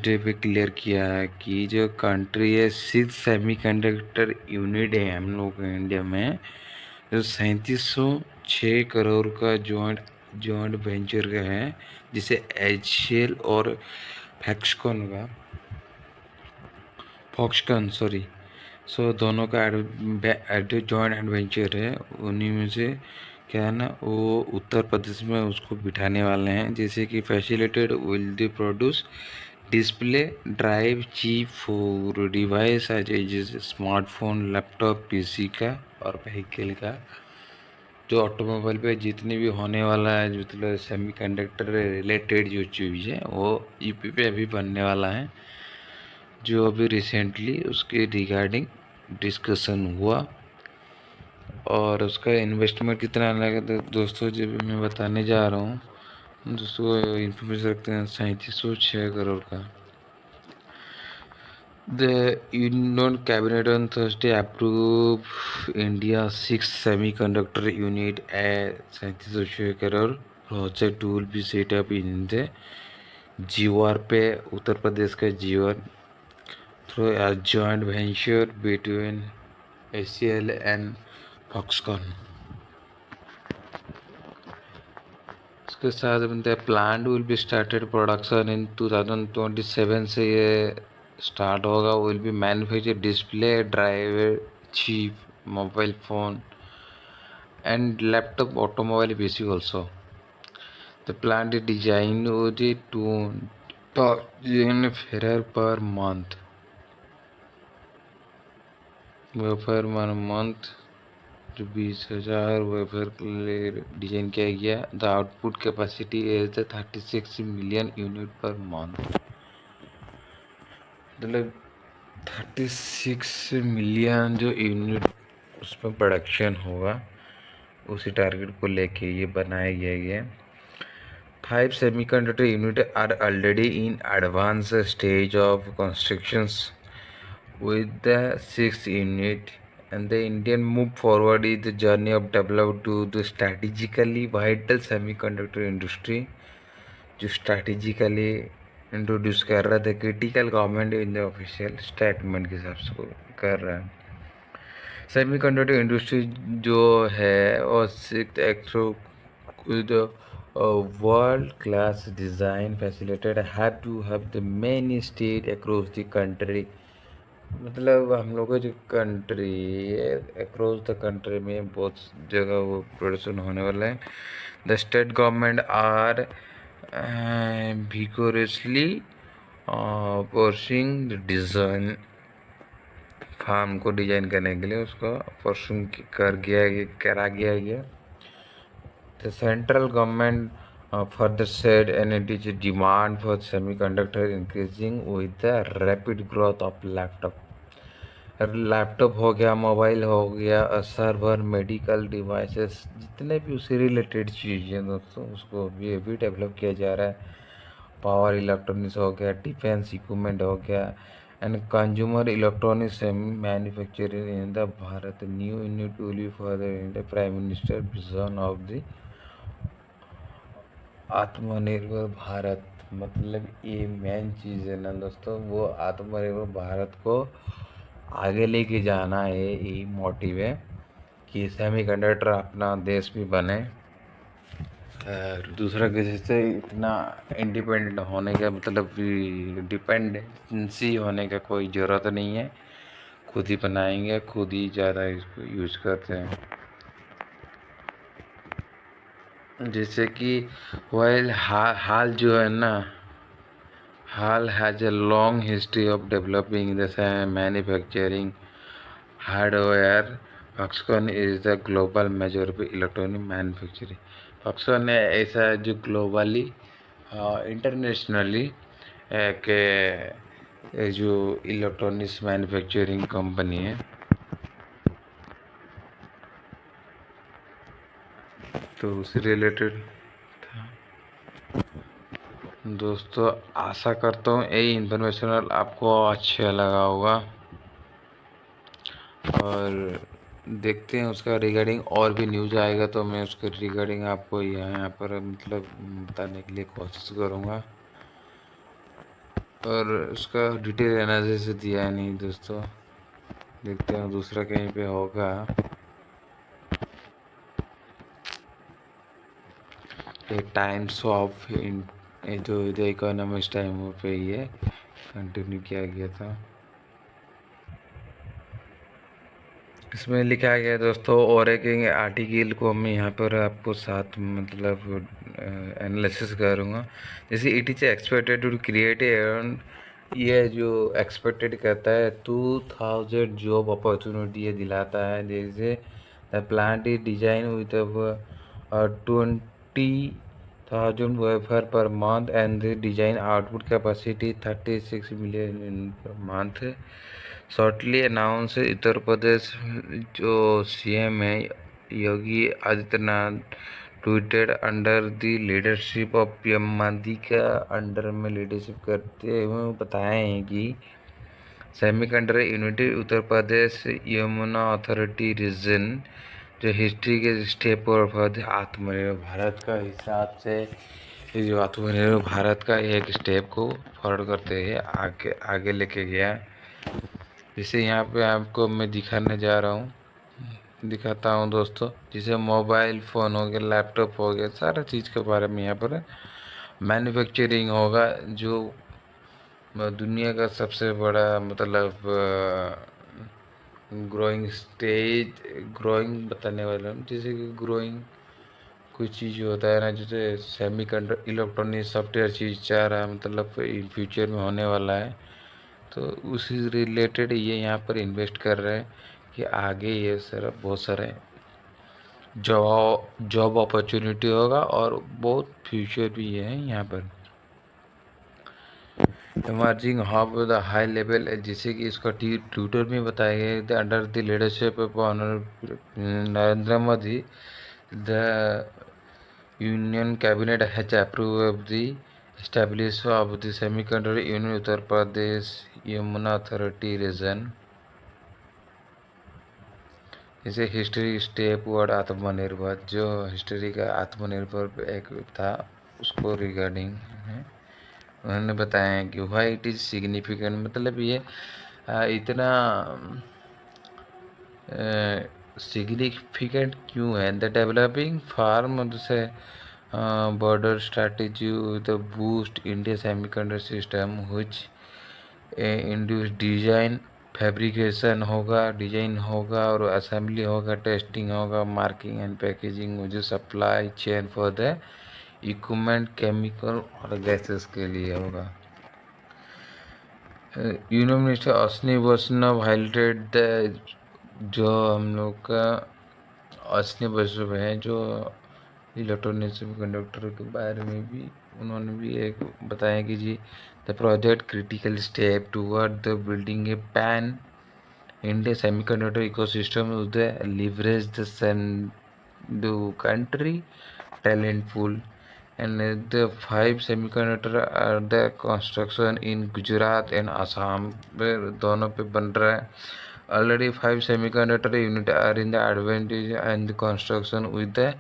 Day पे clear किया है कि जो कंट्री है 6 सेमीकंडक्टर यूनिट है हम लोग के इंडिया में, जो 3706 करोड़ का जॉइंट वेंचर का है, जिसे HCL और फॉक्सकॉन सो दोनों का जॉइंट एडवेंचर है। उन्हीं में से क्या है ना, वो उत्तर प्रदेश में उसको बिठाने वाले हैं, जैसे कि facilitated will the produce display drive chip for device जैसे स्मार्टफोन, लैपटॉप, PC का और व्हीकल का। जो ऑटोमोबाइल पे जितनी भी होने वाला है, मतलब सेमीकंडक्टर रिलेटेड जो चीज़ है, वो यूपी पे अभी बनने वाला है, जो अभी रिसेंटली उसके रिगार्डिंग डिस्कशन हुआ। और उसका इन्वेस्टमेंट कितना लगा तो दोस्तों, जब मैं बताने जा रहा हूँ दोस्तों, इन्फॉर्मेशन रखते हैं 3706 करोड़ का। The Union Cabinet on Thursday approved India's 6 semiconductor unit at 37 crore project will be set up in the जीवार पे, उत्तर प्रदेश का जीवार, through a joint venture between HCL and Foxconn। उसके साथ बनते हैं plant will be started production in 2027 से ये start होगा। Will be manufacture display driver chip mobile phone and laptop automobile PC also। The plant is designed with 2,000 wafer per month जो 20,000 wafer के लिए डिजाइन किया गया। The output capacity is the 36 million unit per month, मतलब 36 million जो unit उसमें production होगा, उसी टारगेट को लेके ये बनाया गया है। 5 semiconductor unit are already in advance stage of constructions with the 6th unit, and the Indian move forward is the journey of develop to the strategically vital semiconductor industry, जो strategically introduce कर रहा था, critical government in the official statement के हिसाब से कर रहा है। सेमीकंडक्टर इंडस्ट्री जो है और सिक्स एक्सो world class design facilitated have to have the many state across the country, मतलब हम लोग का जो कंट्री है अक्रॉस द कंट्री में बहुत जगह वो प्रोडक्शन होने वाला है। The state government are vigorously pursuing design, फार्म को डिजाइन करने के लिए उसको परसिंग करा गया। The central government further said, and it is demand for semiconductor increasing with the rapid growth of laptop हो गया, मोबाइल हो गया, सर्वर, मेडिकल डिवाइसेस, जितने भी उससे रिलेटेड चीज़ें दोस्तों, उसको भी डेवलप किया जा रहा है। पावर इलेक्ट्रॉनिक्स हो गया, डिफेंस इक्विपमेंट हो गया, and consumer electronics manufacturing in the Bharat. New unit will be for the prime minister vision of the आत्मनिर्भर भारत। मतलब ये मेन चीज़ है ना दोस्तों, वो आत्मनिर्भर भारत को आगे लेके जाना है। यही मोटिव है कि सेमीकंडक्टर अपना देश भी बने, दूसरा किसी से इतना इंडिपेंडेंट होने का, मतलब डिपेंडेंसी होने का कोई ज़रूरत नहीं है। खुद ही बनाएंगे, खुद ही ज़्यादा इसको यूज़ करते हैं। जैसे कि हाल जो है ना, HAL has a long history of developing the manufacturing hardware. Foxconn is the global major of electronic manufacturing। Foxconn है ऐसा जो ग्लोबली इंटरनेशनली के जो इलेक्ट्रॉनिक्स मैन्युफैक्चरिंग कंपनी है। तो उससे रिलेटेड दोस्तों, आशा करता हूँ यही इन्फॉर्मेशनल आपको अच्छा लगा होगा, और देखते हैं उसका रिगार्डिंग और भी न्यूज़ आएगा तो मैं उसके रिगार्डिंग आपको यहाँ पर मतलब बताने के लिए कोशिश करूँगा। और उसका डिटेल एनालिसिस दिया है नहीं दोस्तों, देखते हैं दूसरा कहीं पे होगा। ये टाइम्स ऑफ जो द इकोनॉमिक्स टाइम पे ये कंटिन्यू किया गया था। इसमें लिखा गया है दोस्तों, और एक आर्टिकल को मैं यहाँ पर आपको साथ मतलब एनालिसिस करूँगा। जैसे it is expected to create ये जो एक्सपेक्टेड करता है 2000 जॉब अपॉर्चुनिटी ये दिलाता है। जैसे the plant is design with 20,000 wafer per month and the design output capacity 36 million per month. Shortly announce Uttar Pradesh जो सीएम है Yogi Adityanath tweeted under the leadership of PM Modi का अंडर में लीडरशिप करते हुए बताए हैं कि semiconductor unity Uttar Pradesh Yamuna authority region जो हिस्ट्री के स्टेप और आत्मनिर्भर भारत का हिसाब से ये जो आत्मनिर्भर भारत का एक स्टेप को फॉरवर्ड करते हैं आगे आगे लेके गया। जैसे यहाँ पे आपको मैं दिखाने जा रहा हूँ, दिखाता हूँ दोस्तों। जैसे मोबाइल फ़ोन हो गया, लैपटॉप हो गया, सारा चीज़ के बारे में यहाँ पर मैन्युफैक्चरिंग होगा। जो दुनिया का सबसे बड़ा मतलब ग्रोइंग स्टेज, ग्रोइंग बताने वाला हूँ। जैसे कि ग्रोइंग कोई चीज़ होता है ना, जैसे सेमीकंडक्टर इलेक्ट्रॉनिक सॉफ्टवेयर चीज़ चाह रहा है, मतलब इन फ्यूचर में होने वाला है। तो उसी रिलेटेड ये यहाँ पर इन्वेस्ट कर रहे हैं कि आगे ये सारा बहुत सारे जॉब अपॉर्चुनिटी होगा और बहुत फ्यूचर भी है यहाँ पर। Emerging hub the high level, जैसे कि इसका ट्विटर में बताया गया है under the leadership of Narendra Modi the union cabinet has approve of the establish of the semiconductor union Uttar Pradesh Yamuna authority region. जैसे हिस्ट्री स्टेप वर्ड आत्मनिर्भर, जो हिस्ट्री का आत्मनिर्भर एक था उसको रिगार्डिंग उन्होंने बताया है कि वाई इट इज़ सिग्निफिकेंट, मतलब ये इतना सिग्निफिकेंट क्यों है। द डेवलपिंग फार्म से border strategy with boost India semiconductor system which induce design fabrication होगा, डिजाइन होगा और असेंबली होगा, टेस्टिंग होगा, मार्किंग एंड पैकेजिंग, मुझे supply chain for the equipment chemical और गैसेस के लिए होगा। Union minister Ashwini Vaishnaw highlighted the, जो हम लोग का अश्विनी वैष्णव है जो इलेक्ट्रॉनिक सेमीकंडक्टर के बारे में भी उन्होंने भी एक बताया कि जी the project critical step toward the building a pan India semiconductor ecosystem with the leverage the country talent pool and the 5 semiconductor are the construction in Gujarat and Assam दोनों पे बन रहा है। Already 5 semiconductor unit are in the advantage and the construction with the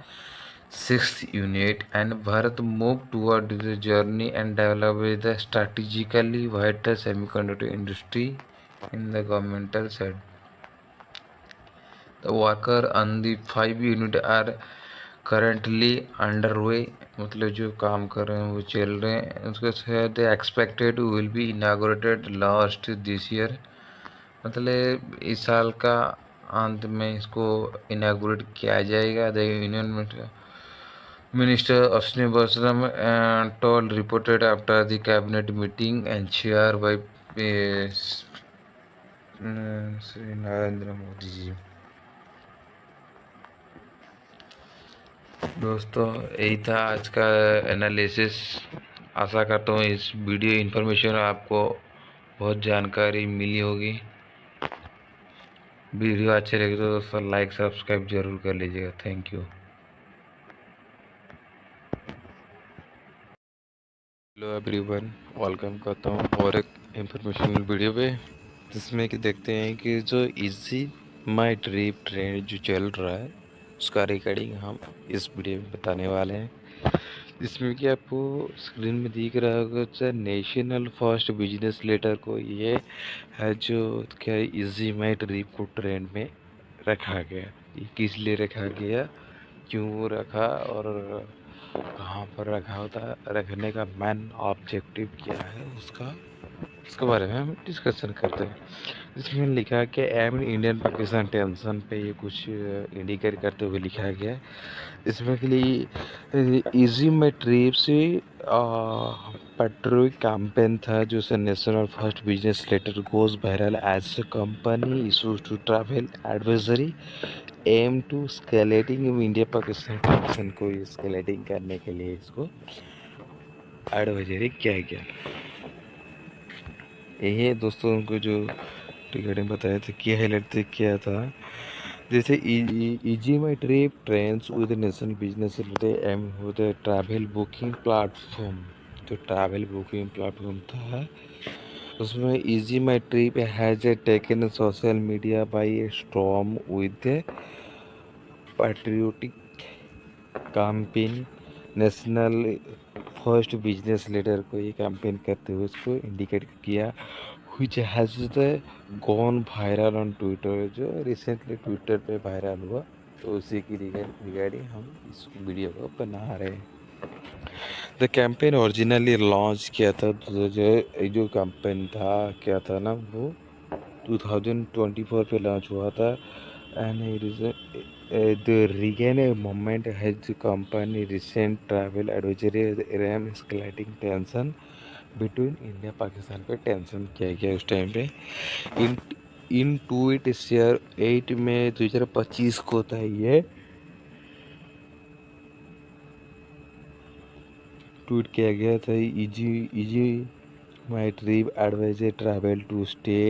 6th unit, and Bharat moved toward the journey and developed the strategically vital semiconductor industry in the governmental side. The work on the 5 unit are currently underway, मतलब जो काम कर रहे हैं वो चल रहे हैं। उसके साथ expected will be inaugurated last this year, मतलब इस साल का अंत में इसको इनागोरेट किया जाएगा। The union minister Ashwini Vaishnaw told reported after the cabinet meeting and chaired by Shri Narendra Modi ji. दोस्तों यही था आज का एनालिसिस। आशा करता हूँ इस वीडियो इन्फॉर्मेशन आपको बहुत जानकारी मिली होगी। वीडियो अच्छे लगे तो दोस्तों लाइक सब्सक्राइब जरूर कर लीजिएगा। Thank you. Hello everyone, welcome करता हूँ और एक इन्फॉर्मेशनल वीडियो पे, जिसमें कि देखते हैं कि जो इजी माई ट्रिप ट्रेंड जो चल रहा है उसका रिकॉर्डिंग हम इस वीडियो में बताने वाले हैं। इसमें कि आपको स्क्रीन में दिख रहा होगा sir, national first business letter को ये है जो क्या इजी माई ट्रिप को ट्रेंड में रखा गया। ये किस लिए रखा गया, क्यों रखा और कहाँ पर रखा होता, रखने का मेन ऑब्जेक्टिव क्या है उसका, इसके बारे में हम डिस्कशन करते हैं। इसमें लिखा है कि एम इंडियन पाकिस्तान टेंशन पे ये कुछ इंडिकेट करते हुए लिखा गया है। इसमें के लिए इजी में ट्रिप से पेट्रोल कैंपेन था जो से national first business letter goes viral as a company issues to travel advisory एम to escalating India Pakistan connection को स्केलेटिंग करने के लिए इसको एडवाइजरी किया गया। यही दोस्तों उनको जो रिगार्डिंग बताया था, क्या हाईलाइट किया था, जैसे EaseMyTrip trends with national business एम होते ट्रैवल बुकिंग प्लेटफॉर्म। जो ट्रैवल बुकिंग प्लेटफॉर्म था उसमें EaseMyTrip has taken social media by storm with patriotic campaign. National first business leader को ये कैंपेन करते हुए उसको इंडिकेट किया, which has gone viral on Twitter, जो रिसेंटली ट्विटर पे वायरल हुआ। तो उसी की रिगार्डिंग हम इस वीडियो को बना रहे हैं। द कैंपेन ओरिजिनली लॉन्च किया था, जो कैंपेन था क्या था ना, वो 2024 पे लॉन्च हुआ था। And the regain a moment has company recent travel advisory RAM escalating tension between India Pakistan पे टेंशन किया गया उस टाइम पे। इन इन ट्वीट शेयर 8 मई 2025 को था ये ट्वीट किया गया था। EaseMyTrip advisor travel to stay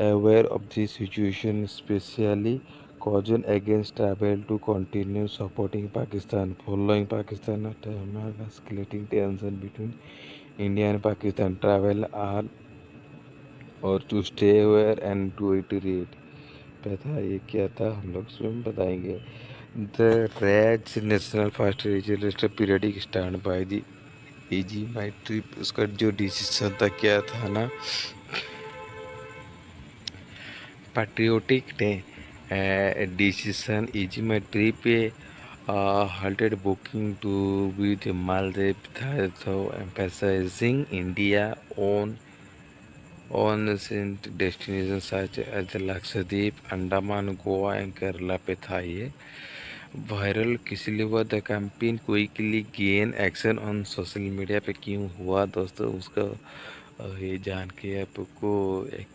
aware of the situation, especially caution against travel to continue supporting Pakistan following Pakistan escalating tension between India and Pakistan travel are or to stay aware and to iterate पे था। ये क्या था हम लोग स्वयं बताएंगे। The rage national fast register periodic stand by the EaseMyTrip, उसका जो डिसीजन था क्या था ना, patriotic day decision is my trip halted booking to with Maldives, so emphasizing India on recent destinations such as Lakshadweep, Andaman, Goa and Kerala पे था ये viral. किस लिए हुआ, the campaign quickly gain action on social media पे क्यों हुआ दोस्तों, उसका ये जान के आपको एक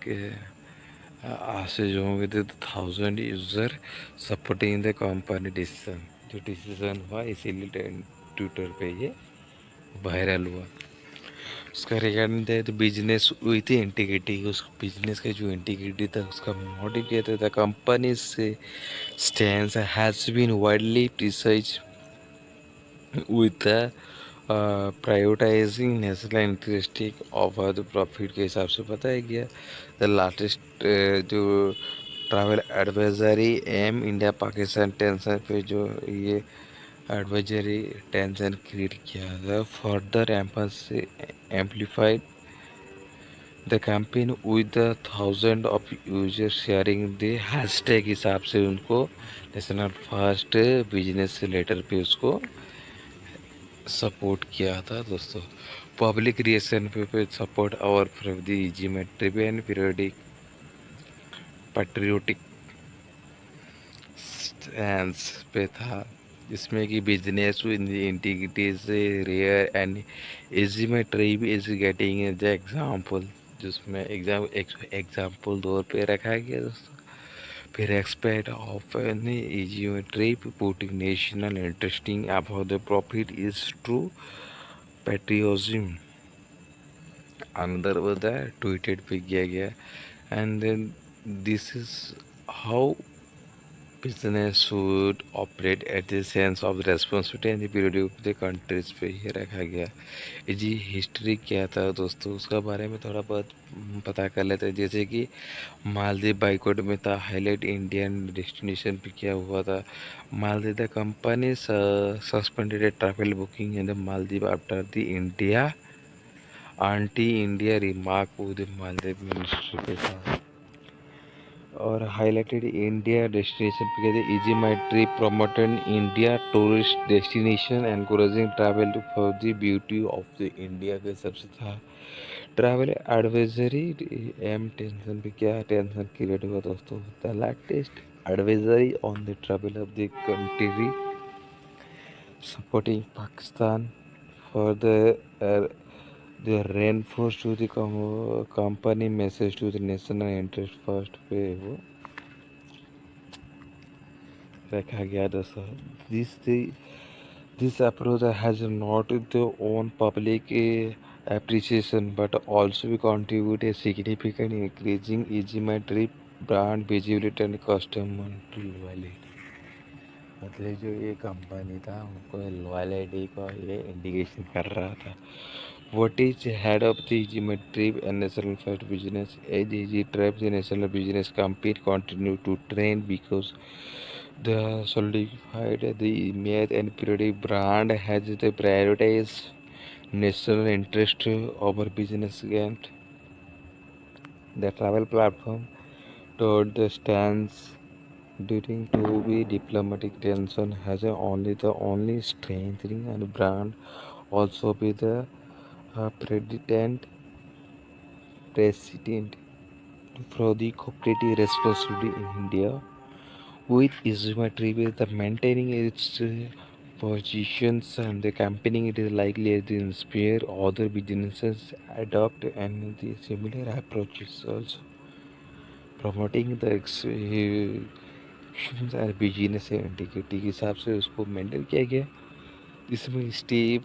आशीष होंगे तो 1000 user supporting the company decision, जो डिसीजन हुआ इसीलिए ट्विटर पे ये वायरल हुआ। उसका रिगार्डिंग था तो बिजनेस हुई थी इंटीग्रिटी, उस बिजनेस का जो इंटीग्रिटी था उसका मोटिव क्या था, कंपनी से stand has been widely criticised with prioritising national interest over the profit के हिसाब से बताया गया। द लाटेस्ट जो ट्रैवल एडवाइजरी एम इंडिया पाकिस्तान टेंशन पे जो ये एडवाइजरी टेंशन क्रिएट किया था, further amplified the campaign with the 1000 of user sharing the hashtag हिसाब से उनको नेशनल फर्स्ट बिजनेस लेटर पे उसको सपोर्ट किया था दोस्तों। पब्लिक रिएक्शन पे सपोर्ट और from the geometric and periodic patriotic stance पे था, जिसमें कि बिजनेस विद इंटीग्रिटी से रेयर एंड इजी में trip is getting as example, जिसमें एग्जाम्पल तौर पे रखा गया दोस्तों। फिर एक्सपेक्ट ऑफ एन इजी में trip putting national interesting about the profit is true patriotism, another was that tweeted पे किया गया। And then this is how business should operate at the sense of responsibility and the period of the countries पे ये रखा गया। जी history क्या था दोस्तों, उसका बारे में थोड़ा बहुत पता कर लेते हैं। जैसे कि मालदीव बाइकआउट में था, हाईलाइट इंडियन डेस्टिनेशन पे क्या हुआ था। Maldives the company suspended travel booking in the Maldives after the India anti India remark with Maldives minister के साथ। और हाईलाइटेड इंडिया डेस्टिनेशन पे कहते EaseMyTrip promoted India tourist destination encouraging travel to for the beauty of the India के सबसे था। Travel advisory M tension पे क्या टेंशन क्रिएट हुआ दोस्तों, the latest advisory on the travel of the country supporting Pakistan for the reinforced to the company message to the national interest first पे वो रखा गया दोस्तों। This approach has not the own public appreciation but also contribute a significant increasing easy my trip brand visibility and customer loyalty। मतलब जो ये company था उनको लॉयल्टी का ये इंडिकेशन कर रहा था। What is head of the Easy Trip and National First Business? As Easy Trip, the national business company continue to train because the solidified the image and periodic brand has the prioritize national interest over business gain. The travel platform told the stance during to be diplomatic tension has only strengthening and brand also be the president for the cooperative responsibility in India. With Izumatri with the maintaining its positions and the campaigning, it is likely to inspire other businesses adopt and the similar approaches also. Promoting the and business integrity के हिसाब से उसको maintain किया गया। इसमें step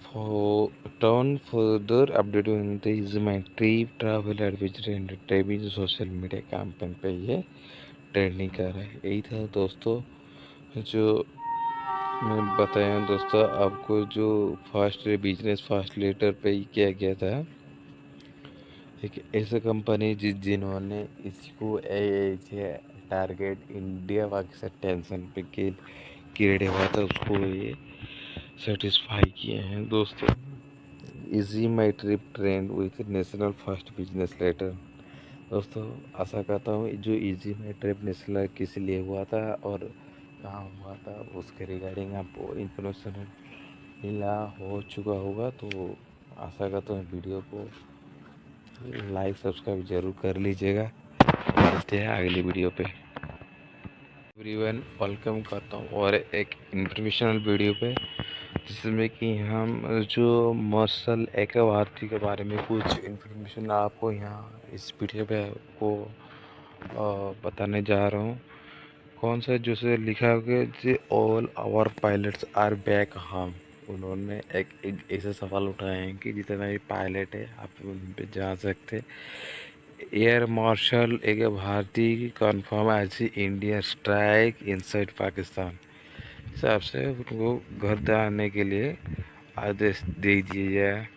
turn further update is my trip travel adventure entertainment social media campaign पे ये trending कर रहा है। यही था दोस्तों जो मैं बताया दोस्तों आपको, जो फास्ट बिजनेस फास्ट लेटर पे ही किया गया था। एक ऐसा कंपनी जिन्होंने इसको टारगेट इंडिया पाकिस्तान टेंशन पे क्रिएट हुआ था उसको ये सेटिस्फाई किए हैं दोस्तों। EaseMyTrip trend with national first business letter. दोस्तों आशा करता हूँ जो इजी माई ट्रिप नेशनल किस लिए हुआ था और कहाँ हुआ था उसके रिगार्डिंग आपको इन्फॉर्मेशन मिला हो चुका होगा। तो आशा करता हूँ वीडियो को लाइक सब्सक्राइब जरूर कर लीजिएगा। मिलते हैं अगली वीडियो पे। एवरीवन वेलकम करता हूँ और एक इंफॉर्मेशनल वीडियो पे, जिसमें कि हम जो मार्शल एका भारती के बारे में कुछ इंफॉर्मेशन आपको यहाँ इस वीडियो पे आपको बताने जा रहा हूँ। कौन सा जो से लिखा हुआ है all our pilots are back home. उन्होंने एक ऐसे सवाल उठाए हैं कि जितना भी पायलट है आप उन पे जा सकते। एयर मार्शल एक भारतीय confirm as India strike inside Pakistan हिसाब से उनको घर आने के लिए आदेश दे दिया जाए।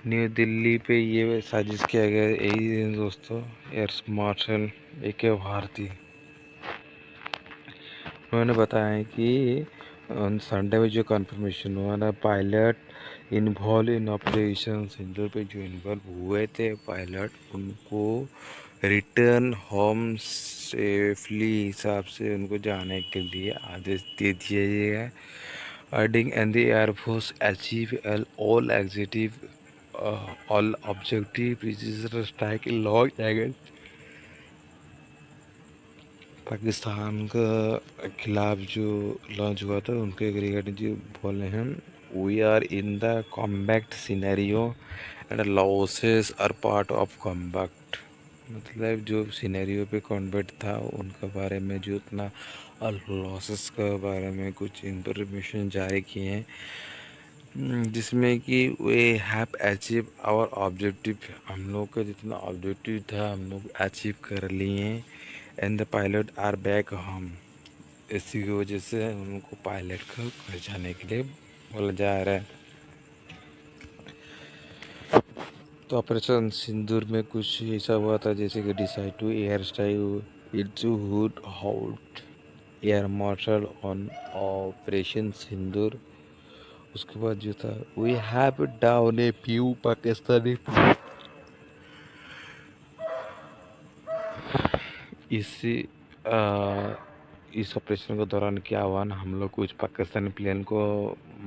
न्यू दिल्ली पे ये साजिश किया गया यही दिन दोस्तों। एयर मार्शल एक भारतीय उन्होंने बताया कि संडे में जो कंफर्मेशन हुआ ना pilot involve in operation centre पे जो इन्वॉल्व हुए थे पायलट उनको रिटर्न होम सेफली हिसाब से उनको जाने के लिए आदेश दे दिया गया। Adding and the air force achieve all executive all objective strike long against Pakistan का खिलाफ जो लॉन्च हुआ था उनके रिगार्डिंग जो बोले हैं we are in the combat scenario and losses are part of combat. मतलब जो सिनेरियो पे कॉम्बैक्ट था उनके बारे में जो उतना लॉसेस के बारे में कुछ इंफॉर्मेशन जारी किए हैं, जिसमें कि वे हैव अचीव आवर ऑब्जेक्टिव। हम लोग का जितना ऑब्जेक्टिव था हम लोग अचीव कर लिए हैं। And the pilot are back home. इसी की वजह से उनको पायलट को घर जाने के लिए बोला जा रहा है। तो ऑपरेशन सिंदूर में कुछ ऐसा हुआ था जैसे कि decide to air strike its हुड हाउट air marshal on operation Sindoor. उसके बाद जो था we have down a few Pakistani. इसी इस ऑपरेशन के दौरान क्या हुआ ना, हम लोग कुछ पाकिस्तानी प्लेन को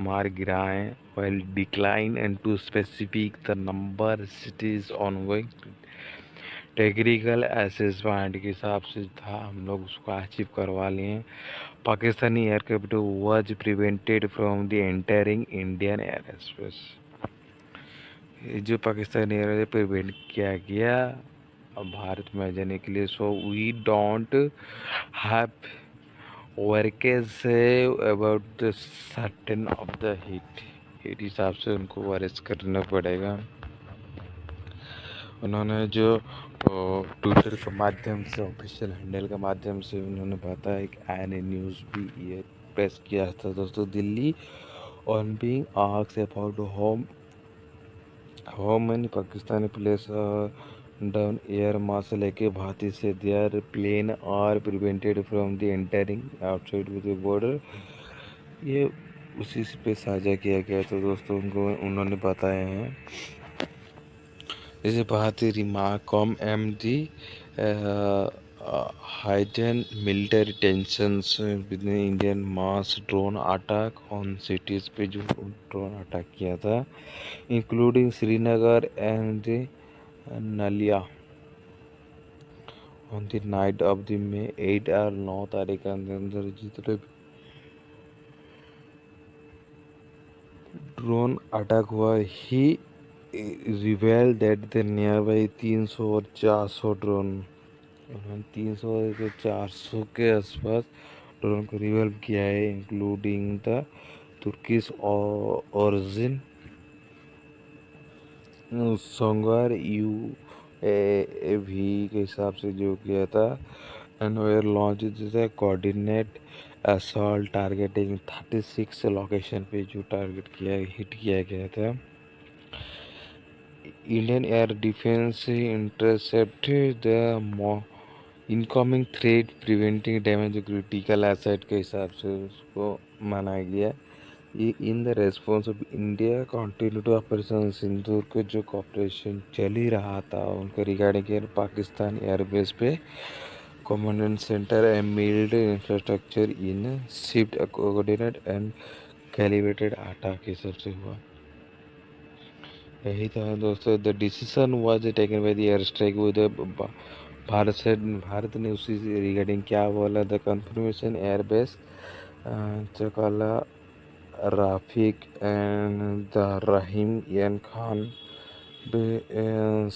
मार गिराए। While decline and to specific the number cities on going technical assessment के हिसाब से था, हम लोग उसको अचीव करवा लिए। Pakistani aircraft was prevented from the entering Indian air space. जो पाकिस्तानी एयर प्रिवेंट किया गया अब भारत में जाने के लिए। सो वी डोंट हैव वर्केज about the certain of the heat हिसाब से उनको अरेस्ट करना पड़ेगा। उन्होंने जो ट्विटर के माध्यम से ऑफिशियल हैंडल के माध्यम से उन्होंने बताया, एक आईएनए न्यूज़ भी ये प्रेस किया था दोस्तों। Delhi on being asked about home how many Pakistani place down air marshal लेके भारतीय से their plane are prevented from the entering outside with the border. ये उसी पे साझा किया गया तो दोस्तों उनको उन्होंने बताया है। जैसे भारतीय remark com am the heightened military tensions with the Indian mass drone attack on cities पे जो ड्रोन अटैक किया था including Srinagar and Naliya on the night of the May 8 और 9 तारीख के अंदर जितने ड्रोन अटैक हुआ ही रिवेल दैट द नियर बाई 300 और 400 ड्रोन 300 से 400 के आसपास ड्रोन को रिवेल किया है, including the Turkish origin Songar UAV के हिसाब से जो किया था। And were launch coordinate assault targeting 36 location पे जो टारगेट किया हिट किया गया था। Indian air defence intercepted the incoming threat preventing damage critical asset के हिसाब से उसको मनाया गया। In the response of India continue to operation Sindoor के जो ऑपरेशन चल ही रहा था उनके रिगार्डिंग पाकिस्तान एयरबेस पे command centre and military infrastructure in shift coordinate and calibrated attack के हिसाब से हुआ। यही था दोस्तों। The decision was taken by the air strike with Bharat ने उसी रिगार्डिंग क्या बोला, the confirmation airbase Chakala Rafiq and the Rahim एन खान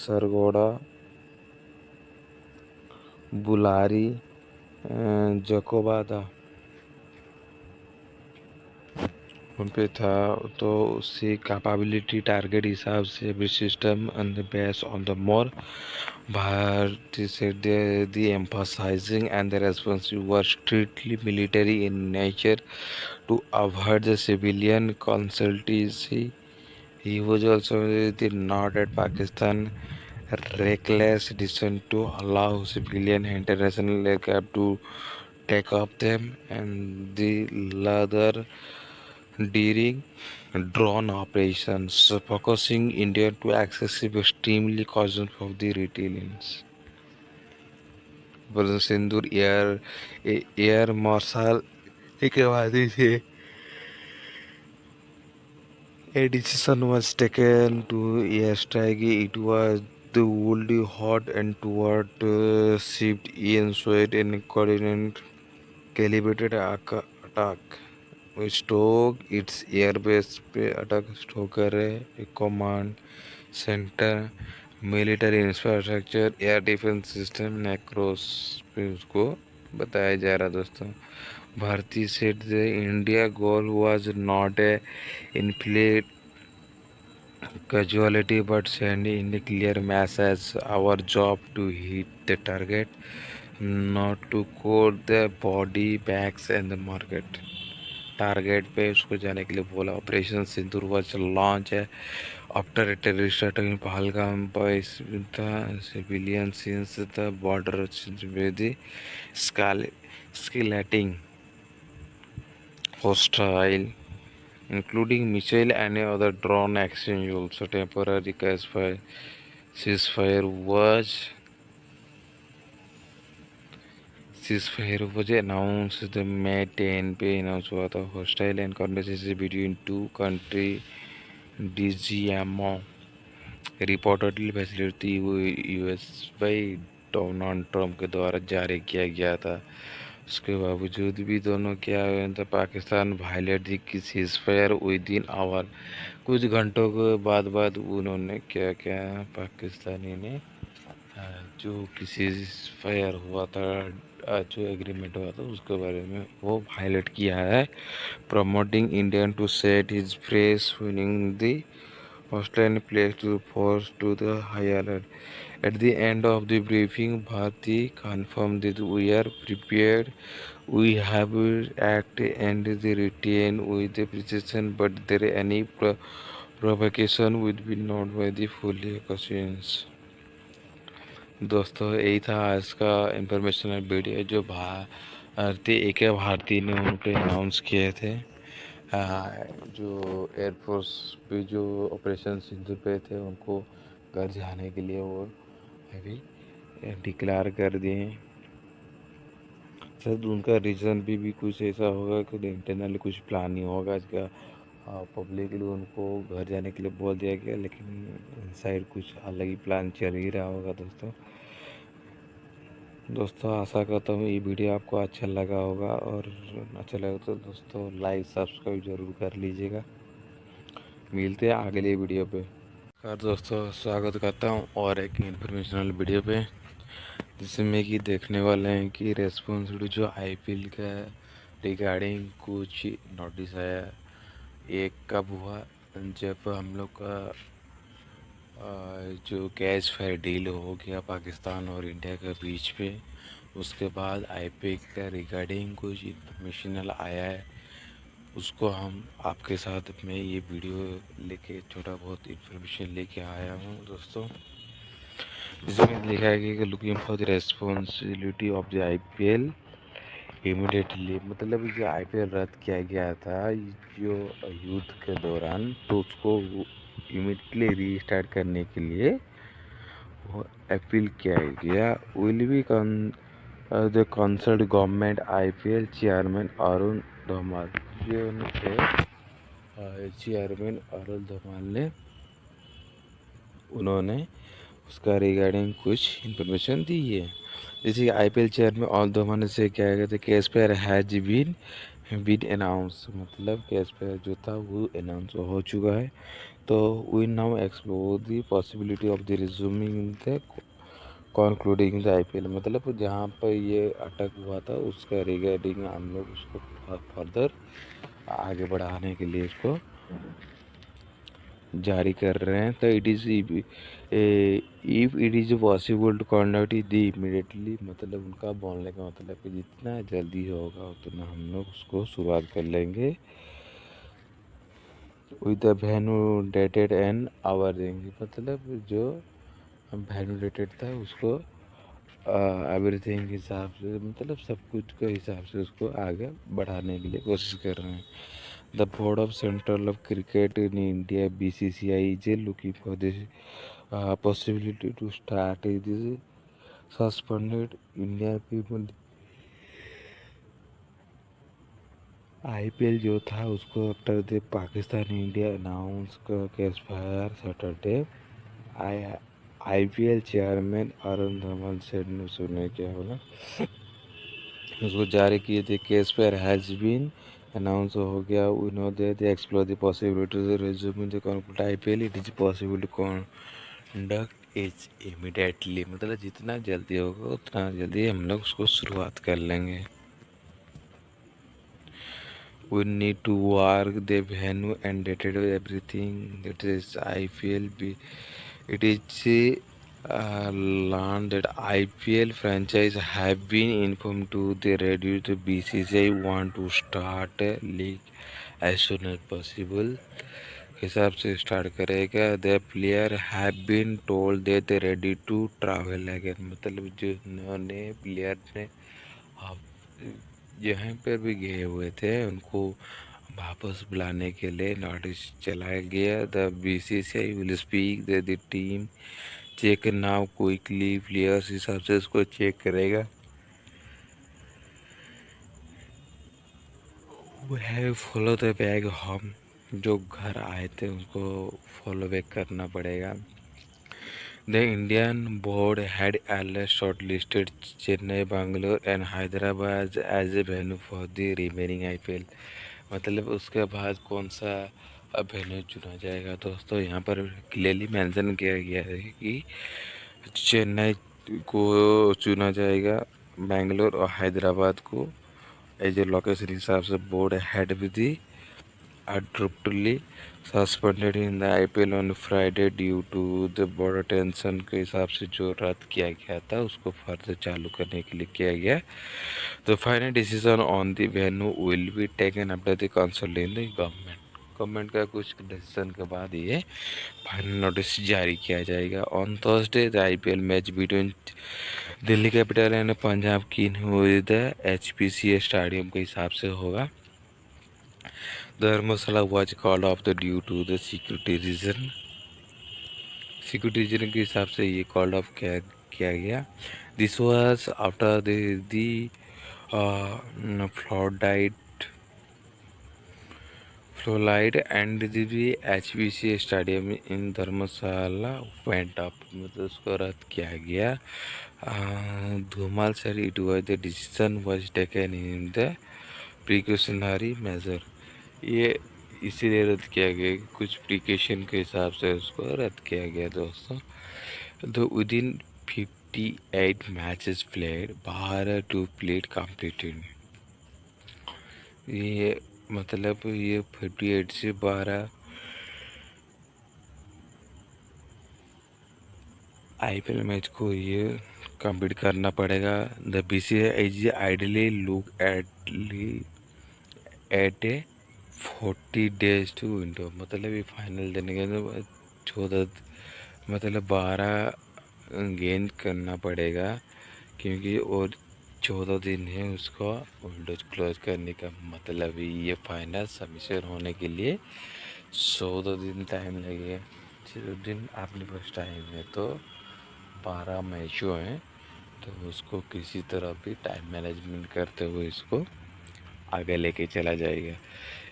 सरगोड़ा बुलारी जकोबा था उन पे था। तो उससे कैपेबिलिटी टारगेट हिसाब से भी system and base on the more Bharati said the emphasizing and the response were strictly military in nature to avoid the civilian consultancy. He was also did not at Pakistan reckless decision to allow civilian international aircraft to take up them and the other during drone operations, focusing India to excessive extremely causes of the resilience. Operation Sindoor air marshal के बाद से a decision was taken to airstrike. It was the only hot and toward shift in Sweden and coordinate calibrated attack. Struck its airbase पे attack struck कर रहे एक command centre military infrastructure air defence system नेक्रोस पे उसको बताया जा रहा दोस्तों। भारतीय set the India goal was not a inflate casualty but send in the clear message our job to hit the target not to quote the body bags and the market. Target पे उसको जाने के लिए बोला. Operation Sindoor was launched after a terrorist attack in Pahalgam by the civilians since the border with the escalating hostile, including missile and other drone action. Also, temporary ceasefire was announced the May 10 पे announce हुआ था. Hostile and conversation between two country DGMO reportedly facility US by Donald Trump के द्वारा जारी किया गया था. उसके बावजूद भी दोनों क्या हुआ था, Pakistan violate the ceasefire within hour. कुछ घंटों के बाद उन्होंने क्या क्या पाकिस्तानी ने जो किसी फायर हुआ था, जो एग्रीमेंट हुआ था उसके बारे में वो हाईलाइट किया है. Promoting Indian to set his फ्रेस winning the hostile place to force to the high alert. At the end of the briefing, Bharti confirmed that we are prepared, we have act and the retain with the precision, but there any provocation would be not by the fully conscience. दोस्तों यही था आज का informational video जो भारती ने उन पे announce किए थे. जो एयरफोर्स पे जो ऑपरेशन सिंधु पे थे उनको घर जाने के लिए वो अभी डिक्लेयर कर दिए. शायद उनका रीज़न भी कुछ ऐसा होगा कि इंटरनली कुछ प्लान नहीं होगा इसका. पब्लिकली उनको घर जाने के लिए बोल दिया गया, लेकिन साइड कुछ अलग ही प्लान चल ही रहा होगा. दोस्तों आशा करता हूँ ये वीडियो आपको अच्छा लगा होगा, और अच्छा लगा तो दोस्तों लाइक सब्सक्राइब ज़रूर कर लीजिएगा. मिलते हैं अगले वीडियो पे. दोस्तों स्वागत करता हूँ और एक इंफॉर्मेशनल वीडियो पे, जिसमें कि देखने वाले हैं कि रेस्पॉन्सिबिलिटी जो IPL का रिगार्डिंग कुछ नोटिस आया. एक कब हुआ जब हम लोग का जो कैच फायर डील हो गया पाकिस्तान और इंडिया के बीच पे. उसके बाद IPL का रिगार्डिंग कुछ इंफॉर्मेशनल आया है, उसको हम आपके साथ में ये वीडियो लेके छोटा बहुत इंफॉर्मेशन लेके आया हूँ. दोस्तों इसमें लिखा है कि looking for the responsibility of the IPL immediately. मतलब जो IPL रद्द किया गया था जो युद्ध के दौरान, तो उसको इमीडिएटली रीस्टार्ट करने के लिए वो अपील किया गया. Will be the concern government IPL chairman Arun Dhumal. जो उनके चेयरमैन अरुण धमाल ने उन्होंने उसका रिगार्डिंग कुछ इंफॉर्मेशन दी है. जैसे IPL चेयरमैन अरुण धमाल से क्या कहते केस पर हैज बीन अनाउंस. मतलब केस पर जो था वो अनाउंस हो चुका है. तो we now explore the possibility of the resuming the concluding the IPL. मतलब जहाँ पर ये अटक हुआ था उसका रिगार्डिंग हम लोग उसको फर्दर आगे बढ़ाने के लिए इसको जारी कर रहे हैं. तो it is if it is possible to conduct the immediately. मतलब उनका बोलने का मतलब कि जितना जल्दी होगा उतना हम लोग उसको शुरुआत कर लेंगे. With the venue dated and hour देंगे. मतलब जो वेन्यू डेटेड था उसको एवरीथिंग के हिसाब से, मतलब सब कुछ के हिसाब से उसको आगे बढ़ाने के लिए कोशिश कर रहे हैं. The board of central of cricket in India BCCI is looking for this possibility to start this suspended India people. IPL जो था उसको after the Pakistan India announce ceasefire Saturday. IPL chairman Arun Dhumal said ने सुने क्या बोला, उसको जारी किए थे. Ceasefire has been announce हो गया. We know that they explore the possibility to resume the complete IPL. It is possible to conduct is immediately. मतलब जितना जल्दी होगा उतना जल्दी हम लोग उसको शुरुआत कर लेंगे. We need to work the venue and dated everything that is IPL. It is learned that IPL franchise have been informed to the reduce the BCCI want to start a league as soon as possible हिसाब से start करेगा. The player have been told that they ready to travel again. मतलब जिन्होंने player ने यहाँ पर भी गए हुए थे उनको वापस बुलाने के लिए नोटिस चलाया गया. The BCCI will speak the team check now quickly. Players हिसाब से इसको चेक करेगा. वो है फॉलो द बैग. हम जो घर आए थे उनको फॉलो बैक करना पड़ेगा. The Indian board had earlier shortlisted Chennai, Bangalore and Hyderabad as a venue for the remaining IPL. मतलब उसके बाद कौन सा वेन्यू चुना जाएगा दोस्तों, यहाँ पर क्लियरली मेंशन किया गया है कि चेन्नई को चुना जाएगा, बेंगलोर और हैदराबाद को एज ए लोकेशन हिसाब से. Board had with abruptly suspended in the IPL on Friday due to the border tension के हिसाब से जो रद्द किया गया था उसको फर्दर चालू करने के लिए किया गया. The final decision on the venue will be taken after the consult in the government का कुछ डिसीजन के बाद ये फाइनल नोटिस जारी किया जाएगा. On Thursday the IPL match between Delhi capital and Punjab kings the HPCA stadium के हिसाब से होगा. Dharamshala was called off due to the security reason. Security reason के हिसाब से ये कॉल्ड ऑफ किया गया. This was after the floodlight and the HPCA stadium in Dharamshala went up. मतलब उसको रद्द किया गया. Dhumal sir it was the decision was taken in the precautionary major. ये इसीलिए रद्द किया गया कि कुछ प्रिकॉशन के हिसाब से उसको रद्द किया गया दोस्तों. तो within 58 matches played 12 to played completed. ये मतलब ये 58 से 12 आईपीएल मैच को ये कंप्लीट करना पड़ेगा. The BCCI ideally look at a 40 days to window. मतलब ये फाइनल देने के बाद 14 मतलब 12 गेंद करना पड़ेगा क्योंकि और 14 दिन है उसको विंडोज क्लोज करने का. मतलब ये फाइनल सबमिशन होने के लिए 14 दिन टाइम लगेगा. 14 दिन आपके पास टाइम है तो 12 मैचों हैं तो उसको किसी तरह भी टाइम मैनेजमेंट करते हुए इसको आगे लेके चला जाएगा.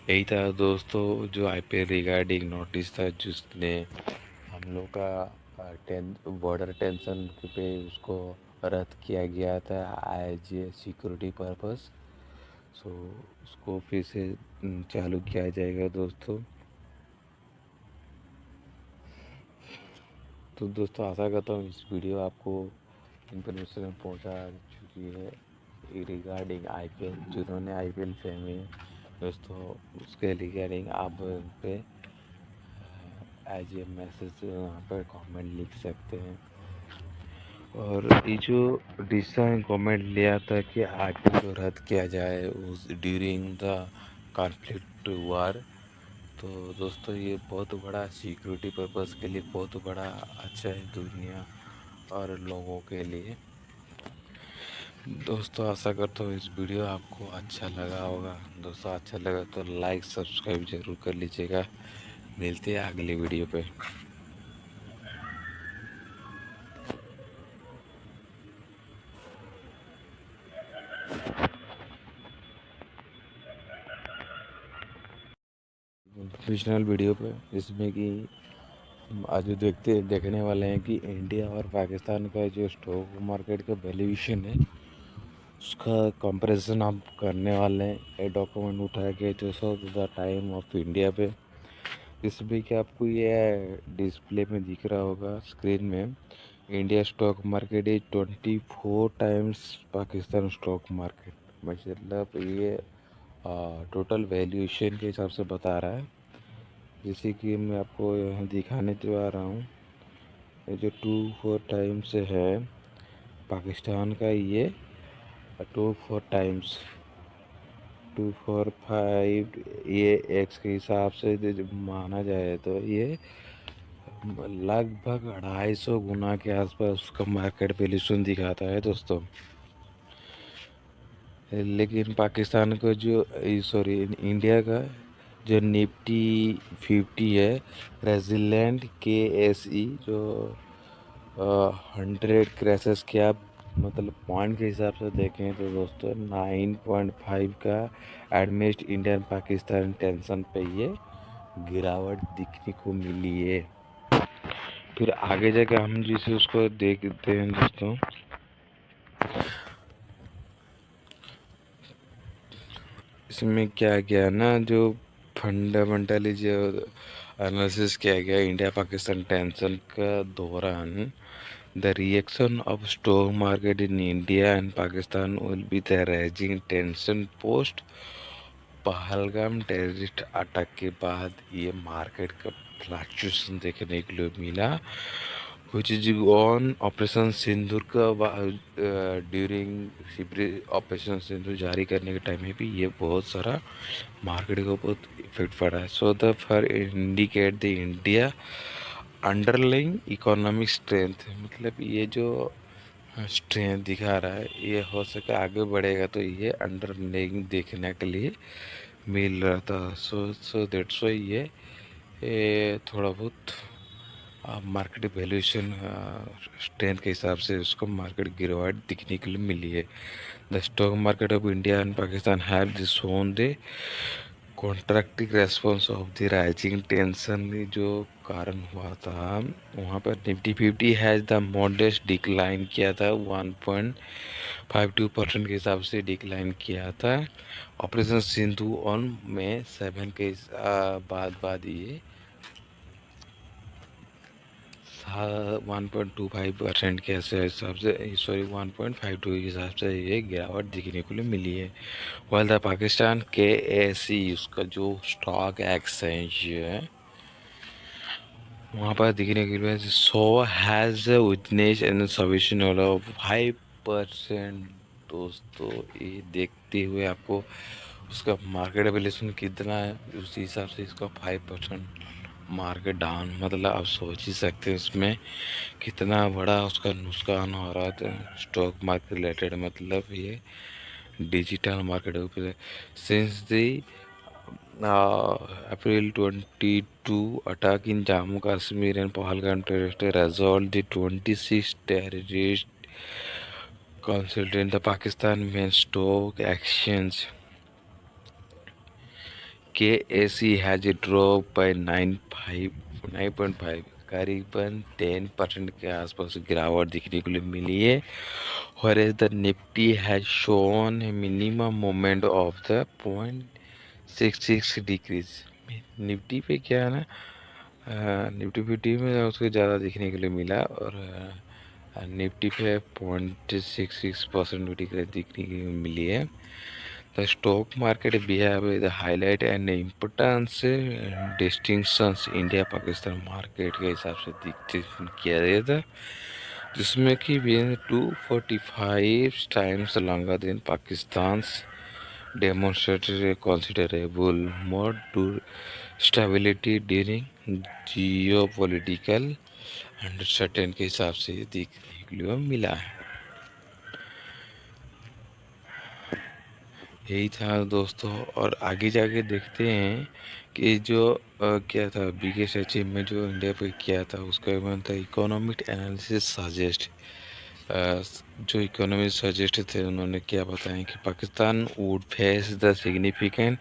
यही था दोस्तों जो आईपीएल रिगार्डिंग नोटिस था जिसने हम लोग का बॉर्डर टेंशन पे उसको रद्द किया गया था एज ए सिक्योरिटी पर्पस. सो उसको फिर से चालू किया जाएगा दोस्तों. तो दोस्तों आशा करता हूँ इस वीडियो आपको इन्फॉर्मेशन पहुँचा चुकी है रिगार्डिंग आईपीएल. जिन्होंने आईपीएल फैन है दोस्तों उसके रिगार्डिंग आप पे एज ए मैसेज वहाँ पर कमेंट लिख सकते हैं. और ये जो डिसीजन गवर्नमेंट लिया था कि आईपीएल को रद्द किया जाए उस ड्यूरिंग द कॉन्फ्लिक्ट वार. तो दोस्तों ये बहुत बड़ा सिक्योरिटी पर्पस के लिए बहुत बड़ा अच्छा है दुनिया और लोगों के लिए. दोस्तों आशा करता हूँ इस वीडियो आपको अच्छा लगा होगा. दोस्तों अच्छा लगा तो लाइक सब्सक्राइब ज़रूर कर लीजिएगा. मिलते हैं अगली वीडियो पे. प्रोफेशनल वीडियो पे इसमें कि आज देखने वाले हैं कि इंडिया और पाकिस्तान का जो स्टॉक मार्केट का वैल्यूएशन है उसका कंपैरिजन आप करने वाले हैं. ये डॉक्यूमेंट उठाया गया जो द टाइम ऑफ इंडिया पे. इसमें कि आपको ये डिस्प्ले में दिख रहा होगा स्क्रीन में. India stock market is 24 times Pakistan stock market. मतलब ये टोटल वैल्यूएशन के हिसाब से बता रहा है. जैसे कि मैं आपको यहाँ दिखाने तो आ रहा हूँ. जो 2-4 टाइम्स है पाकिस्तान का, ये 2-4 टाइम्स 2-4-5, ये एक्स के हिसाब से जो माना जाए तो ये लगभग 250 गुना के आसपास उसका मार्केट वैल्यूशन दिखाता है दोस्तों। लेकिन पाकिस्तान को जो सॉरी इंडिया का जो निफ्टी 50 है, रेजिलेंट KSE, जो 100 क्रैशेस के आप मतलब पॉइंट के हिसाब से देखें तो दोस्तों 9.5 का एडमिस्ट इंडियन पाकिस्तान टेंशन पे ये गिरावट दिखने को मिली है। फिर आगे जाके हम जिसे उसको देखते हैं दोस्तों, इसमें क्या गया ना, जो फंडामेंटली जो एनालिसिस किया गया इंडिया पाकिस्तान टेंशन का दौरान, the reaction of stock market in India and Pakistan will be the rising tension post Pahalgam terrorist attack के बाद ये मार्केट का फ्लक्चुएशन देखने के लिए मिला, which is on operation Sindoor का ड्यूरिंग ऑपरेशन सिंदूर जारी करने के टाइम में भी ये बहुत सारा मार्केट को बहुत इफेक्ट पड़ा है। So the for indicate the India underlying economic strength, मतलब ये जो स्ट्रेंथ दिखा रहा है ये हो सके आगे बढ़ेगा तो ये अंडरलाइंग देखने के लिए मिल रहा था। सो दैट्स वाई ये थोड़ा बहुत मार्केट वैल्यूएशन स्ट्रेंथ के हिसाब से उसको मार्केट गिरावट दिखने के लिए मिली है। The stock market of India and Pakistan have this shown the contracting response of the rising tension, जो कारण हुआ था वहाँ पर Nifty 50 has the modest decline किया था, 1.52% के हिसाब से डिक्लाइन किया था। ऑपरेशन सिंधु ऑन में 7 के बाद ये 1.25% के हिसाब से, सॉरी 1.52 के हिसाब से ये गिरावट देखने को मिली है। वाइल द पाकिस्तान KSE, उसका जो स्टॉक एक्सचेंज है वहाँ पर दिखने के लिए so has witness and sufficient of 5%। दोस्तों ये देखते हुए आपको उसका मार्केट वैल्यूएशन कितना है, उस हिसाब से इसका 5% मार्केट डाउन, मतलब आप सोच ही सकते हैं उसमें कितना बड़ा उसका नुकसान हो रहा था स्टॉक मार्केट रिलेटेड, मतलब ये डिजिटल मार्केट ऊपर since the April 22 attack in Jammu Kashmir and Pahalgam terrorist resolved the 26 terrorist consultant the Pakistan main stock exchange KSE has dropped by 9.5, करीबन 10% के आसपास गिरावट दिखने को मिली है। whereas the Nifty has shown a minimum movement of the 0.66 decrease. Nifty पे क्या है ना, निफ्टी 50 में उसको ज़्यादा दिखने के लिए मिला और निफ्टी पे 0.66% डिक्रीज दिखने के लिए मिली है। The stock market behave the highlight and importance distinctions India Pakistan market के हिसाब से किया गया था, जिसमें कि 245 times longer than Pakistan demonstrated a considerable more to stability during geopolitical uncertainty के हिसाब से देखने के लिए मिला है। यही था दोस्तों, और आगे जाके देखते हैं कि जो क्या था बिगेस्ट अचीवमेंट जो इंडिया पे किया था, उसका मतलब था इकोनॉमिक एनालिसिस सजेस्ट, जो इकोनॉमी सजेस्ट थे उन्होंने क्या बताया कि Pakistan would face the significant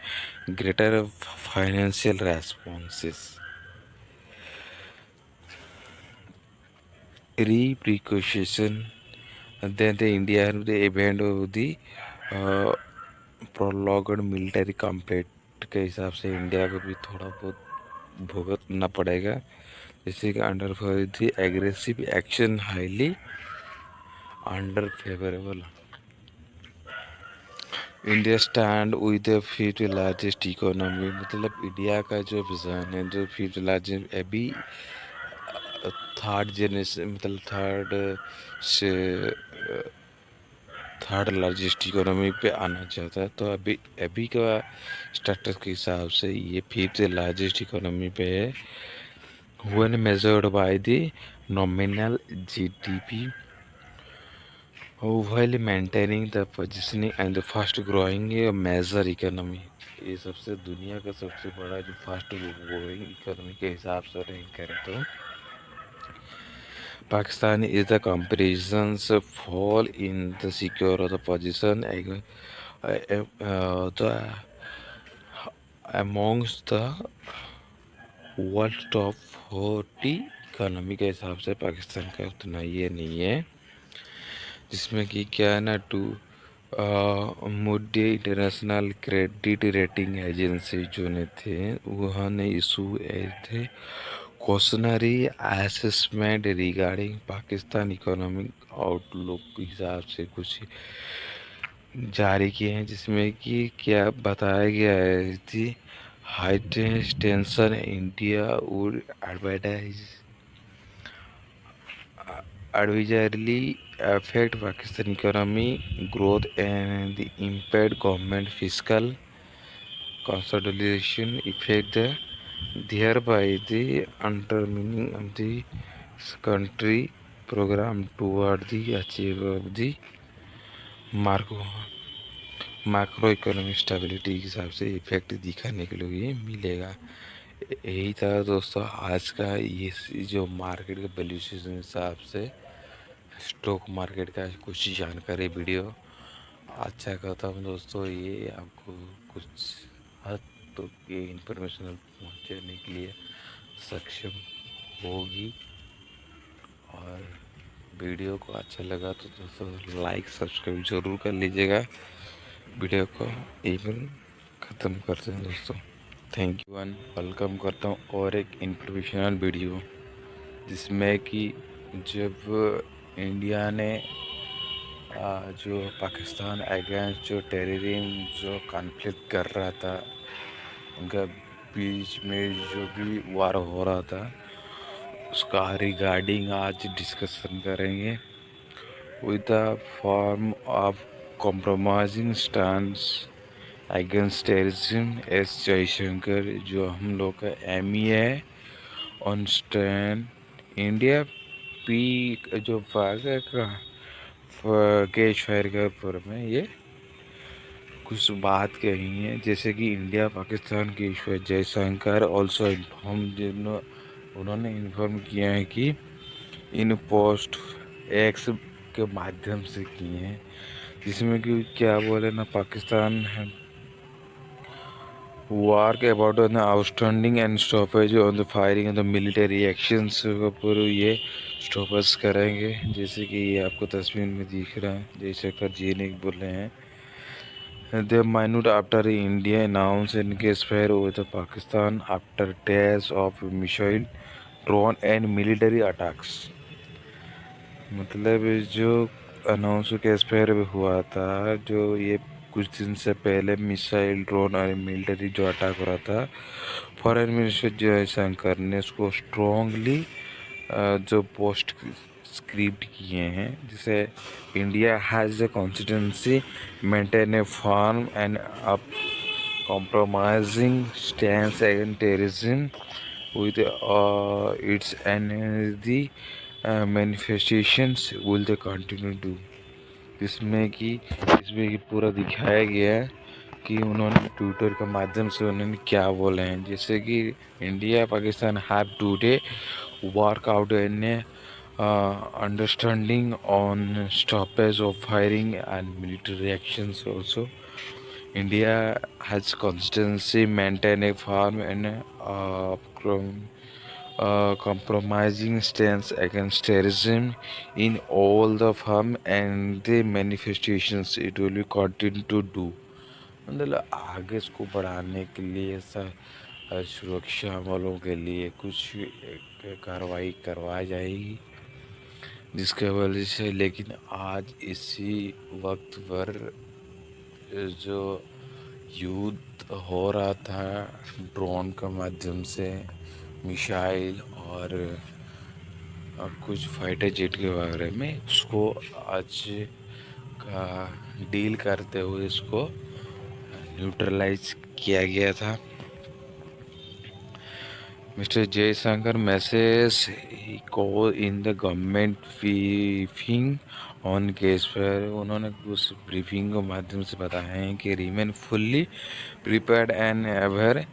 greater financial responses repercussion than the India the event of the prolonged military conflict के हिसाब से इंडिया को भी थोड़ा बहुत भुगतना पड़ेगा, जैसे कि under for the aggressive action highly under favourable. India stand with the fifth largest economy, मतलब इंडिया का जो विजन है जो फिफ्थ लार्जेस्ट अभी थर्ड जनरेशन मतलब से थर्ड लार्जेस्ट इकोनॉमी पे आना चाहता है। तो अभी अभी का स्टेटस के हिसाब से ये फिफ्थ लार्जेस्ट इकोनॉमी पे है, when measured by the nominal GDP, while maintaining the positioning and the fast growing major economy। ये सबसे दुनिया का सबसे बड़ा जो फास्ट ग्रोइंग इकोनॉमी के हिसाब से रैंक करें तो Pakistan is the comparisons fall in the secure of the position the amongst the world top 40 economy के हिसाब से पाकिस्तान का उतना ये नहीं है, जिसमें कि क्या है ना Moody international credit rating agency जो ने थे उन्होंने इशू थे questionnaire assessment regarding Pakistan economic outlook के हिसाब से कुछ जारी किए हैं, जिसमें कि क्या बताया गया है कि heightens tension India would advisory affect Pakistan economy growth and the impact government fiscal consolidation effect thereby the undermining of the country program toward the achieve of the micro economic stability के हिसाब से effect दिखाने के लिए मिलेगा। यही था दोस्तों आज का ये जो मार्केट के वैल्यूएशन हिसाब से स्टॉक मार्केट का कुछ जानकारी वीडियो अच्छा करता हूँ दोस्तों। ये आपको कुछ हद तक ये इंफॉर्मेशन पहुँचाने के लिए सक्षम होगी। और वीडियो को अच्छा लगा तो दोस्तों लाइक सब्सक्राइब ज़रूर कर लीजिएगा। वीडियो को इवन ख़त्म करते हैं दोस्तों। थैंक यू वन वेलकम करता हूँ और एक इंफॉर्मेशनल वीडियो, जिसमें कि जब इंडिया ने जो पाकिस्तान अगेंस्ट जो टेररिज्म जो कॉन्फ्लिक्ट कर रहा था, उनका बीच में जो भी वार हो रहा था उसका रिगार्डिंग आज डिस्कशन करेंगे with the form of compromising stance against terrorism S Jaishankar जो हम लोग का एमई है ऑन स्टैंड इंडिया पी जो का कैश फायर के ऊपर में ये कुछ बात कही है, जैसे कि इंडिया पाकिस्तान के ईश्वर जयशंकर ऑल्सो इन्फॉर्म उन्होंने इन्फॉर्म किया है कि इन पोस्ट एक्स के माध्यम से किए हैं, जिसमें कि क्या बोले ना Pakistan work about an outstanding and stoppage on the firing and the military actions के ऊपर ये स्टॉपर्स करेंगे, जैसे कि ये आपको तस्वीर में दिख रहा है जयशंकर जी ने बोले हैं। The minute after India announced a ceasefire with Pakistan after days of missile, drone and military attacks। मतलब जो अनाउंस ceasefire हुआ था, जो ये कुछ दिन से पहले मिसाइल ड्रोन और मिलिट्री जो अटैक हो रहा था, फॉरेन मिनिस्टर जयशंकर ने उसको स्ट्रॉन्गली जो पोस्ट स्क्रिप्ट किए हैं, जिसे India has the constituency maintain A firm and up compromising stance against terrorism with its and the manifestations will they continue to। इसमें कि पूरा दिखाया गया है कि उन्होंने ट्विटर के माध्यम से उन्होंने क्या बोले हैं, जैसे कि India Pakistan have today work out an understanding on stoppage of firing and military actions also. India has constantly maintained a firm and compromising stance against terrorism in all the firm and the manifestations it will be continue to do। मतलब आगे इसको बढ़ाने के लिए सुरक्षा बलों के लिए कुछ कार्रवाई करवाई जाएगी, जिसके वजह से लेकिन आज इसी वक्त पर जो युद्ध हो रहा था ड्रोन के माध्यम से मिसाइल और और कुछ फाइटर जेट के बारे में उसको आज का डील करते हुए इसको न्यूट्रलाइज किया गया था। Mister Jaishankar message he call in the government briefing on case पर उन्होंने उस ब्रीफिंग के माध्यम से बताया है कि remain fully prepared and ever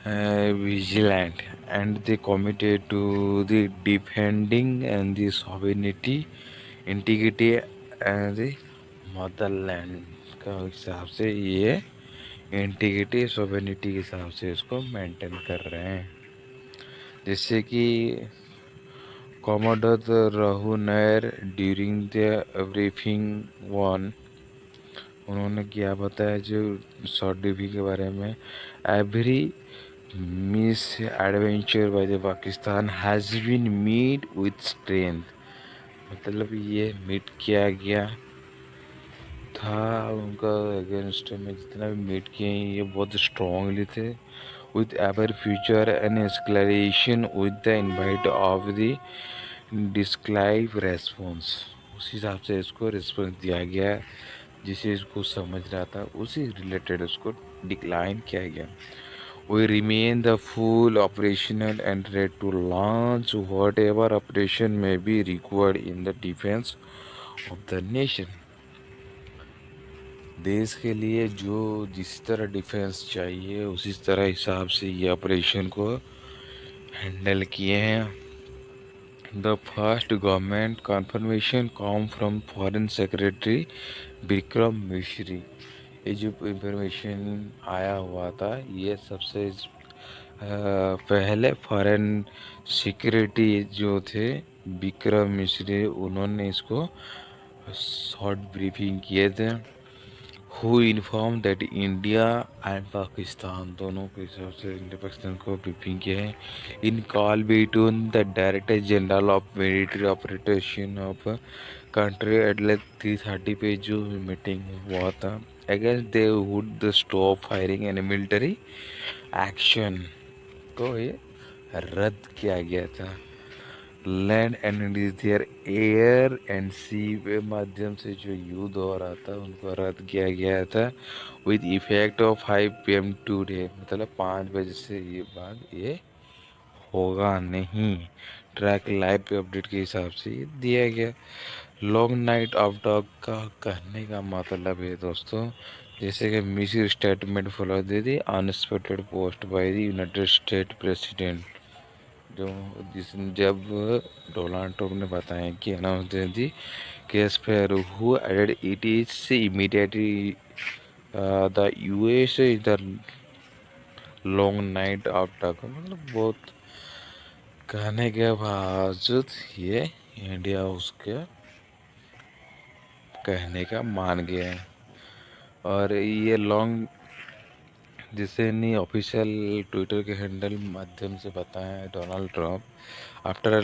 vigilant and they committed to the defending and the sovereignty integrity and the motherland का हिसाब से ये इंटीग्रिटी सोवेनिटी के हिसाब से इसको मेंटेन कर रहे हैं। जैसे कि commodore Raghu Nair during the briefing one उन्होंने क्या बताया जो शॉर्ट ब्रीफिंग के बारे में, every misadventure by the Pakistan has been meet with strength, मतलब ये मीट किया गया था उनका अगेंस्ट में जितना भी मीट किए हैं ये बहुत स्ट्रांगली थे। With ever future and escalation with the invite of the describe response, उसी हिसाब से इसको रिस्पॉन्स दिया गया जिसे इसको समझ रहा था उसी रिलेटेड उसको डिक्लाइन किया गया। We remain the full operational and ready to launch whatever operation may be required in the defense of the nation. देश के लिए जो जिस तरह डिफेंस चाहिए उसी तरह हिसाब से ये ऑपरेशन को हैंडल किए हैं। The first government confirmation come from foreign secretary Vikram Misri, ये जो इंफॉर्मेशन आया हुआ था ये सबसे पहले फॉरेन सिक्योरिटी जो थे विक्रम मिश्री उन्होंने इसको शॉर्ट ब्रीफिंग किए थे। Who inform that India and Pakistan दोनों के हिसाब से इंडिया पाकिस्तान को ब्रीफिंग किया है। In call between the director general of military operation of country एटलेट 3:30 पे जो मीटिंग हुआ था against they would the stop firing and military action को ये रद्द किया गया था। Land and their air and sea के माध्यम से जो युद्ध हो रहा था उनको रद्द किया गया था with effect of 5 PM today, मतलब 5 बजे से ये बाद ये होगा नहीं। ट्रैक लाइव पे अपडेट के हिसाब से ये दिया गया। लॉन्ग नाइट ऑफ डॉग का कहने का मतलब है दोस्तों जैसे कि मिसिर स्टेटमेंट फॉलो दे दी unexpected post by the United state president, जो जब डोनाल्ड ट्रम्प ने बताया कि अनाउंस दे दी केस पर who added it is immediately the US is the long night of dog, मतलब बहुत कहने के बावजूद ये इंडिया उसके कहने का मान गया है। और ये लॉन्ग जिसे नहीं ऑफिशियल ट्विटर के हैंडल माध्यम से बताया है Donald Trump after a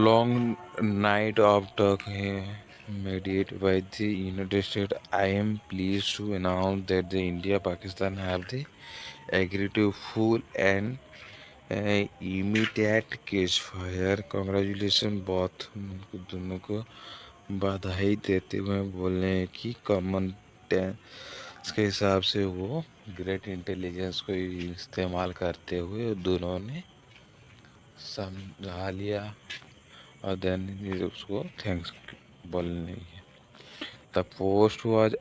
long night of talk mediated by the United States, I am pleased to announce that the India Pakistan have the agreed to full and immediate ceasefire. Congratulations both, उनको दोनों को बधाई देते हुए बोल रहे हैं कि कॉमन के हिसाब से वो ग्रेट इंटेलिजेंस को इस्तेमाल करते हुए दोनों ने समझा लिया और देन उसको थैंक्स बोलने की। The post was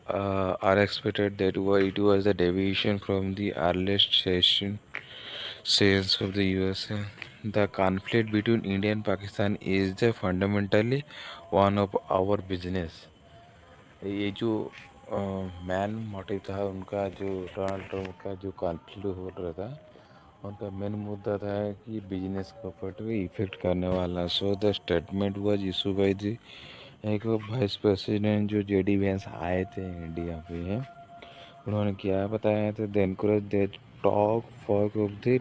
unexpected that it was the deviation from the earliest sessions of the USA. The conflict between India and Pakistan is the fundamentally one of our business. ये जो man motive था उनका, जो Donald Trump का जो conflict हो रहा था उनका मेन मुद्दा था कि बिजनेस को पर इफेक्ट करने वाला। So the statement was issue by the एक वाइस प्रेसिडेंट जो जेडी वेंस आए थे इंडिया पे, उन्होंने क्या बताया था, the encourage that talk for of the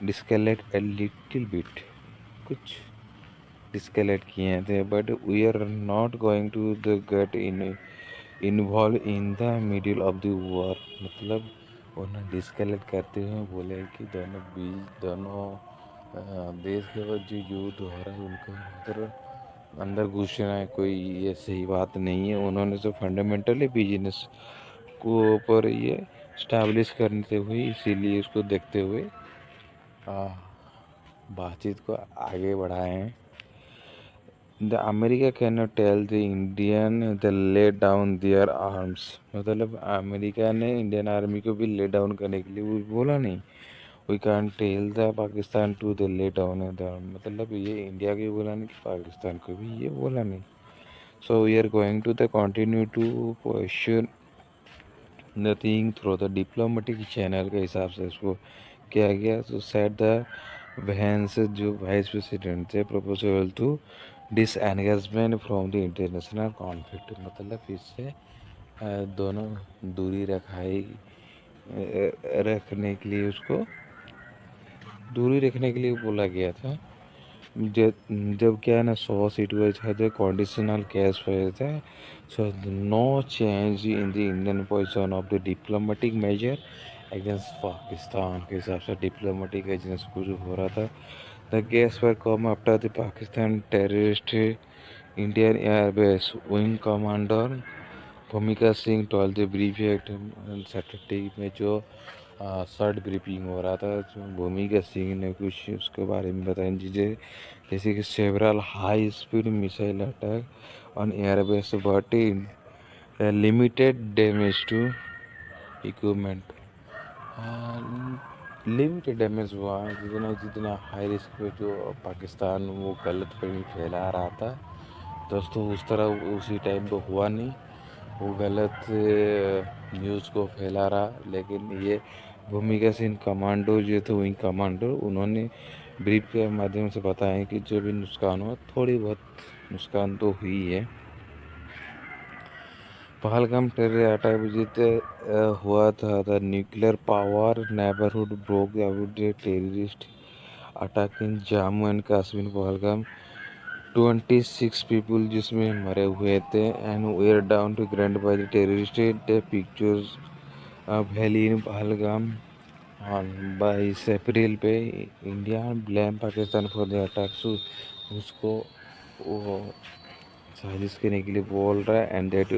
deescalate a little bit, कुछ डिस्कलेट किए थे, but we are not going to the get involve in the middle of the war, मतलब उन्हें डिस्कलेट करते हुए बोले कि दोनों देश के बाद जो युद्ध हो रहा है उनका उधर अंदर घुसना है कोई ये सही बात नहीं है। उन्होंने तो फंडामेंटली बिजनेस को ऊपर ये स्टैब्लिश करते हुए इसीलिए उसको देखते हुए आ, बातचीत को आगे बढ़ाए हैं। The America can not tell the Indian the lay down their arms, मतलब अमेरिका ने इंडियन आर्मी को भी ले डाउन करने के लिए वो बोला नहीं। We can tell the Pakistan to the lay down the, मतलब ये इंडिया को बोला नहीं कि पाकिस्तान को भी ये बोला नहीं। So we are going to the continue to question the thing through the diplomatic channel के हिसाब से इसको किया गया। तो सेट द वैंस जो वाइस प्रेसिडेंट थे proposal to disengagement from the international conflict, मतलब इससे दोनों दूरी रखने के लिए उसको दूरी रखने के लिए बोला गया था। जब क्या है ना 100 सीट हुए थे कंडीशनल केस हुए थे। So no change in the Indian position of the diplomatic major against Pakistan के हिसाब से डिप्लोमेटिक एजेंसी कुछ हो रहा था। The case were come after the Pakistan terrorist Indian airbase wing commander Bhumika Singh told the brief act Saturday में जो शर्ट ब्रीफिंग हो रहा था, जो भूमिका सिंह ने कुछ उसके बारे में बताई चीज़ें, जैसे कि several high speed missile attack on airbase but limited damage to equipment. Limited damage हुआ, जितना जितना हाई रिस्क पे जो पाकिस्तान वो गलत फहमी फैला रहा था दोस्तों, उस तरह उसी टाइम तो हुआ नहीं। वो गलत न्यूज़ को फैला रहा। लेकिन ये भूमिका सिंह कमांडो जो थे विंग कमांडो, उन्होंने ब्रीफ के माध्यम से बताया कि जो भी नुकसान हुआ थोड़ी बहुत नुकसान तो हुई है। पहलगाम टेरर अटैक जित हुआ था the nuclear power neighbourhood broke out terrorist attack in Jammu and Kashmir Pahalgam 26 people जिसमें मरे हुए थे and where down to grand by the terrorist pictures valley in Pahalgam on 22 April पे। India blame Pakistan for the attack, उसको वो साजिश करने के लिए बोल रहा है। And that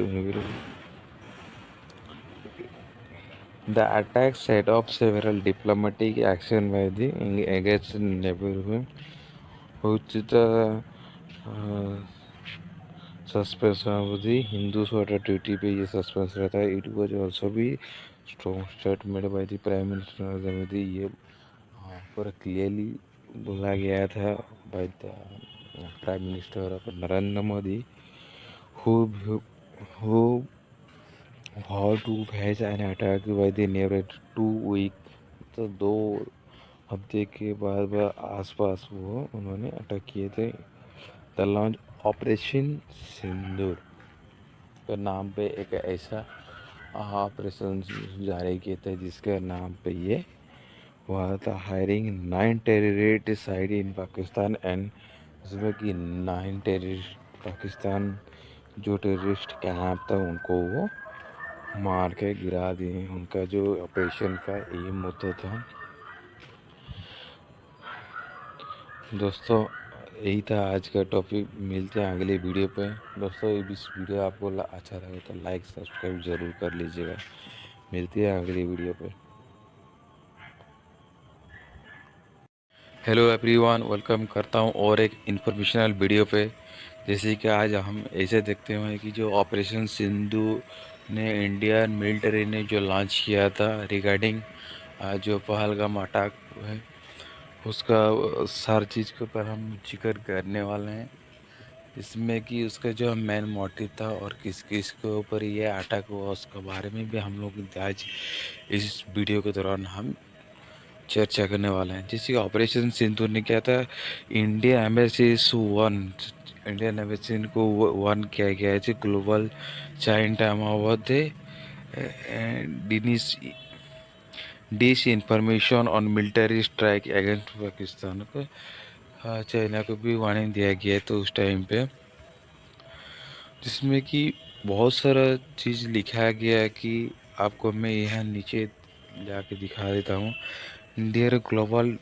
the attack set off several diplomatic action by the against neighbourhood उचित suspension of the Hindus water treaty पे ये सस्पेंस रहता है। इट वाज ऑल्सो भी strong statement by the prime minister Narendra Modi, ये पूरा क्लियरली बोला गया था by the prime minister of Narendra Modi who who vowed to face an attack by the near 2 week, तो 2 हफ्ते के बाद आसपास वो उन्होंने अटैक किए थे। द लॉन्च ऑपरेशन सिंदूर के नाम पे एक ऐसा ऑपरेशन जारी किए थे जिसके नाम पे ये हुआ था। Hiring 9 terrorist side in Pakistan and, जिसमें कि 9 टेररिस्ट पाकिस्तान जो टेररिस्ट कैंप था उनको वो मार के गिरा दिए। उनका जो ऑपरेशन का एम होता था दोस्तों, यही था आज का टॉपिक। मिलते हैं अगले वीडियो पे दोस्तों। इस वीडियो आपको अच्छा लगे तो लाइक सब्सक्राइब ज़रूर कर लीजिएगा। मिलते हैं अगली वीडियो पे। हेलो एवरीवन, वेलकम करता हूँ और एक इन्फॉर्मेशनल वीडियो पे। जैसे कि आज हम ऐसे देखते हैं कि जो ऑपरेशन सिंधु ने इंडियन मिलिट्री ने जो लॉन्च किया था रिगार्डिंग जो पहलगाम अटैक है, उसका हर चीज़ के ऊपर हम जिक्र करने वाले हैं। इसमें कि उसका जो मेन मोटिव था और किस किस के ऊपर ये अटैक हुआ उसके बारे में भी हम लोग आज इस वीडियो के दौरान हम चर्चा करने वाले हैं। जैसे ऑपरेशन सिंधु ने क्या था, India embassy warn Indian embassy को वन किया गया है global China time avoid disinformation on military strike against Pakistan को चाइना को भी वार्निंग दिया गया है तो उस टाइम पे, जिसमें कि बहुत सारा चीज़ लिखा गया है कि आपको मैं यहाँ नीचे जाके दिखा देता हूँ। डियर ग्लोबल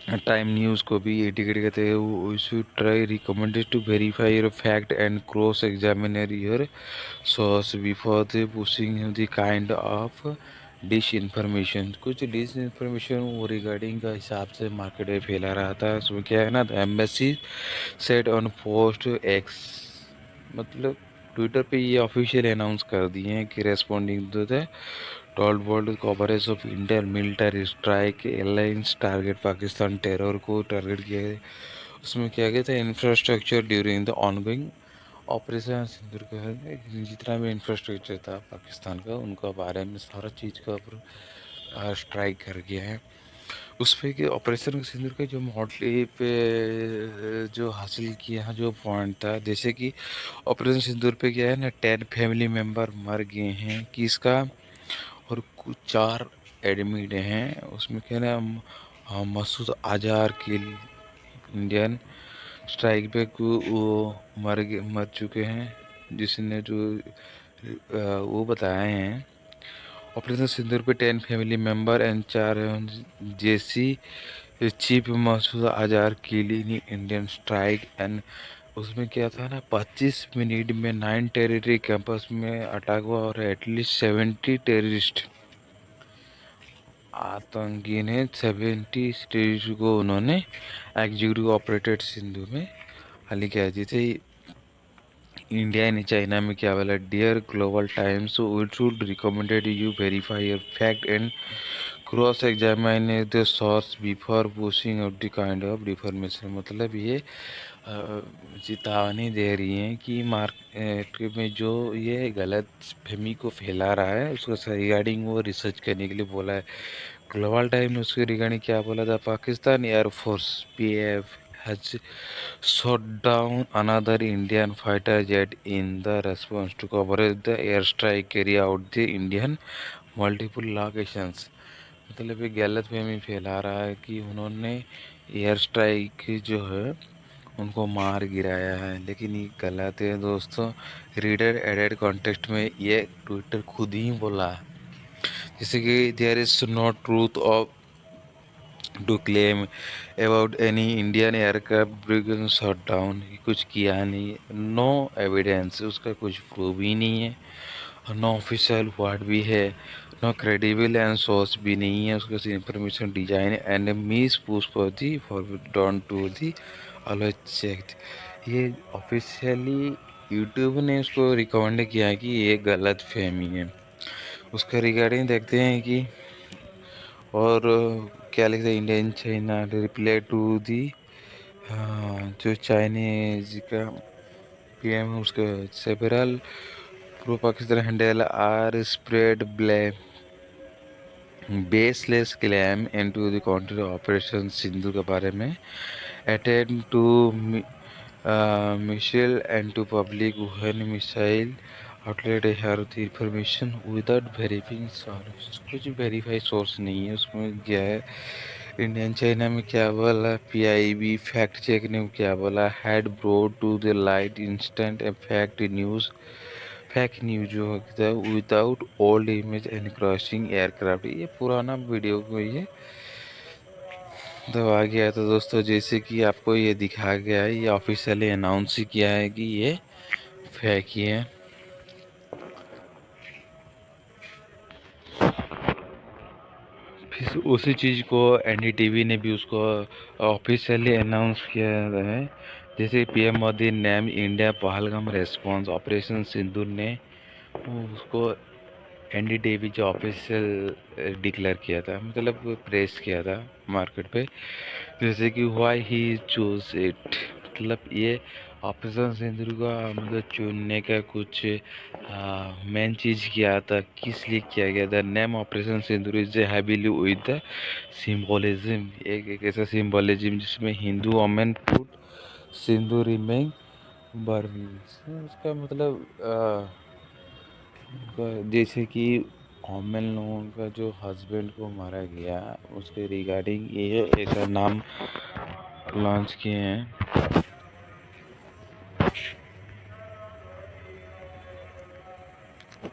टाइम न्यूज़ को भी एडिकेट कहते हैं। We should try recommended to verify your fact and cross examine your source before the pushing the kind of disinformation. कुछ डिस इन्फॉर्मेशन वो रिगार्डिंग का हिसाब से मार्केट में फैला रहा था। उसमें क्या है ना, embassy set on post X, मतलब ट्विटर पे ये ऑफिशियल अनाउंस कर दिए हैं कि responding to the told world coverage of Indian military strike airlines target Pakistan terror को टारगेट किया है। उसमें क्या गया था, infrastructure during the ongoing operation Sindoor का है, जितना भी इंफ्रास्ट्रक्चर था पाकिस्तान का उनका बारे में सारा चीज़ का स्ट्राइक कर गया है। उस पे कि ऑपरेशन सिंदूर का जो मोटली पे जो हासिल किया जो पॉइंट था, जैसे कि ऑपरेशन सिंदूर पे क्या है ना, 10 फैमिली मेम्बर मर गए हैं किसका, और कुछ 4 एडमिट हैं। उसमें क्या है ना, मसूद अजहर के इंडियन स्ट्राइक पे वो मर चुके हैं, जिसने जो वो बताए हैं। ऑपरेशन सिंदूर पे 10 फैमिली मेंबर एंड 4 जेसी chief Masood Azhar kill in Indian strike and. उसमें क्या था ना, 25 मिनट में 9 टेरिटरी कैंपस में अटैक हुआ और एटलीस्ट 70 टेररिस्ट आतंकी ने 70 टेररिस्ट को उन्होंने एग्जीक्यूटिव ऑपरेटेड सिंधु में हाल किया। जैसे इंडिया एंड चाइना में क्या बोला, dear Global Times we should recommended you verify your fact and cross examine the source before pushing out the kind of deformation. मतलब ये चेतावनी दे रही हैं कि मार्केट में जो ये गलत फहमी को फैला रहा है उसको रिगार्डिंग वो रिसर्च करने के लिए बोला है। ग्लोबल टाइम ने उसके रिगार्डिंग क्या बोला था, Pakistan air force PF has shot down another Indian fighter jet in the response to cover the airstrike carry out the Indian multiple locations। मतलब ये गलत फहमी फैला रहा है कि उन्होंने एयर स्ट्राइक जो है उनको मार गिराया है, लेकिन ये गलत है दोस्तों। रीडर एडेड कॉन्टेक्स्ट में ये ट्विटर खुद ही बोला है, जैसे कि there is no truth of to claim about any Indian aircraft begin shut down, कुछ किया नहीं, नो एविडेंस, उसका कुछ प्रूफ ही नहीं है, और नो ऑफिशियल वर्ड भी है, नो क्रेडिबल एंड सोर्स भी नहीं है, उसका information design and miss push for the forward to the always check. ये ऑफिशियली यूट्यूब ने उसको रिकमेंड किया है कि ये गलत फहमी है। उसका रिगार्डिंग देखते हैं कि और क्या लिखते हैं, Indian China reply to the, जो चाइनीज का पीएम है उसका several pro Pakistan handle are spread blame baseless claim into the counter operation Sindhu के बारे में attend to missile and to public when missile outlet है the information without verifying source, कुछ verify source नहीं है। उसमें क्या है, इंडियन चाइना में क्या बोला, पीआईबी फैक्ट चेक ने क्या बोला, had broad to the light instant fact news जो होता है without old image and crossing aircraft. ये पुराना वीडियो को ये दबा गया है। तो दोस्तों जैसे कि आपको ये दिखा गया है, ये ऑफिशियली अनाउंस ही किया है कि ये फेक ही है। फिर उसी चीज़ को एनडीटीवी ने भी उसको ऑफिशियली अनाउंस किया है। जैसे PM Modi name India Pahalgam response operation Sindoor ने उसको एनडीटीवी जो ऑफिशियल डिक्लेयर किया था, मतलब प्रेस किया था मार्केट पे, जैसे कि व्हाई ही चूज इट, मतलब ये ऑपरेशन सिंदूर का मतलब चुनने का कुछ मेन चीज़ क्या था, किस लिए किया गया था। Name operation Sindoor is heavily with the symbolism, एक ऐसा सिंबोलिज्म जिसमें हिंदू वोमेन पुट सिंदूर रिमेंग बर्न, उसका मतलब जैसे कि वोमेन लोगों का जो हस्बैंड को मारा गया उसके रिगार्डिंग ये एक नाम लॉन्च किए हैं।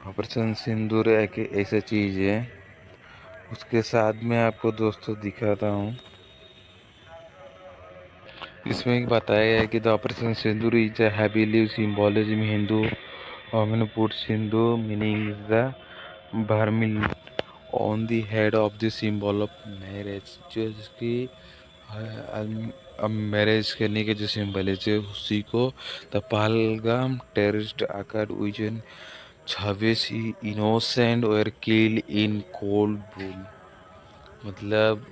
ऑपरेशन सिंदूर एक ऐसा चीज़ है। उसके साथ में आपको दोस्तों दिखाता हूँ, इसमें बताया गया है कि the operation Sindoor is a heavily symbolism Hindu women put sindoor meaning is the vermil on the head of the symbol of marriage, जो जिसकी अब मैरिज करने के जो सिंबल है जो उसी को the Pahalgam terrorist attack vision 26 innocent were kill in cold ब्लूड। मतलब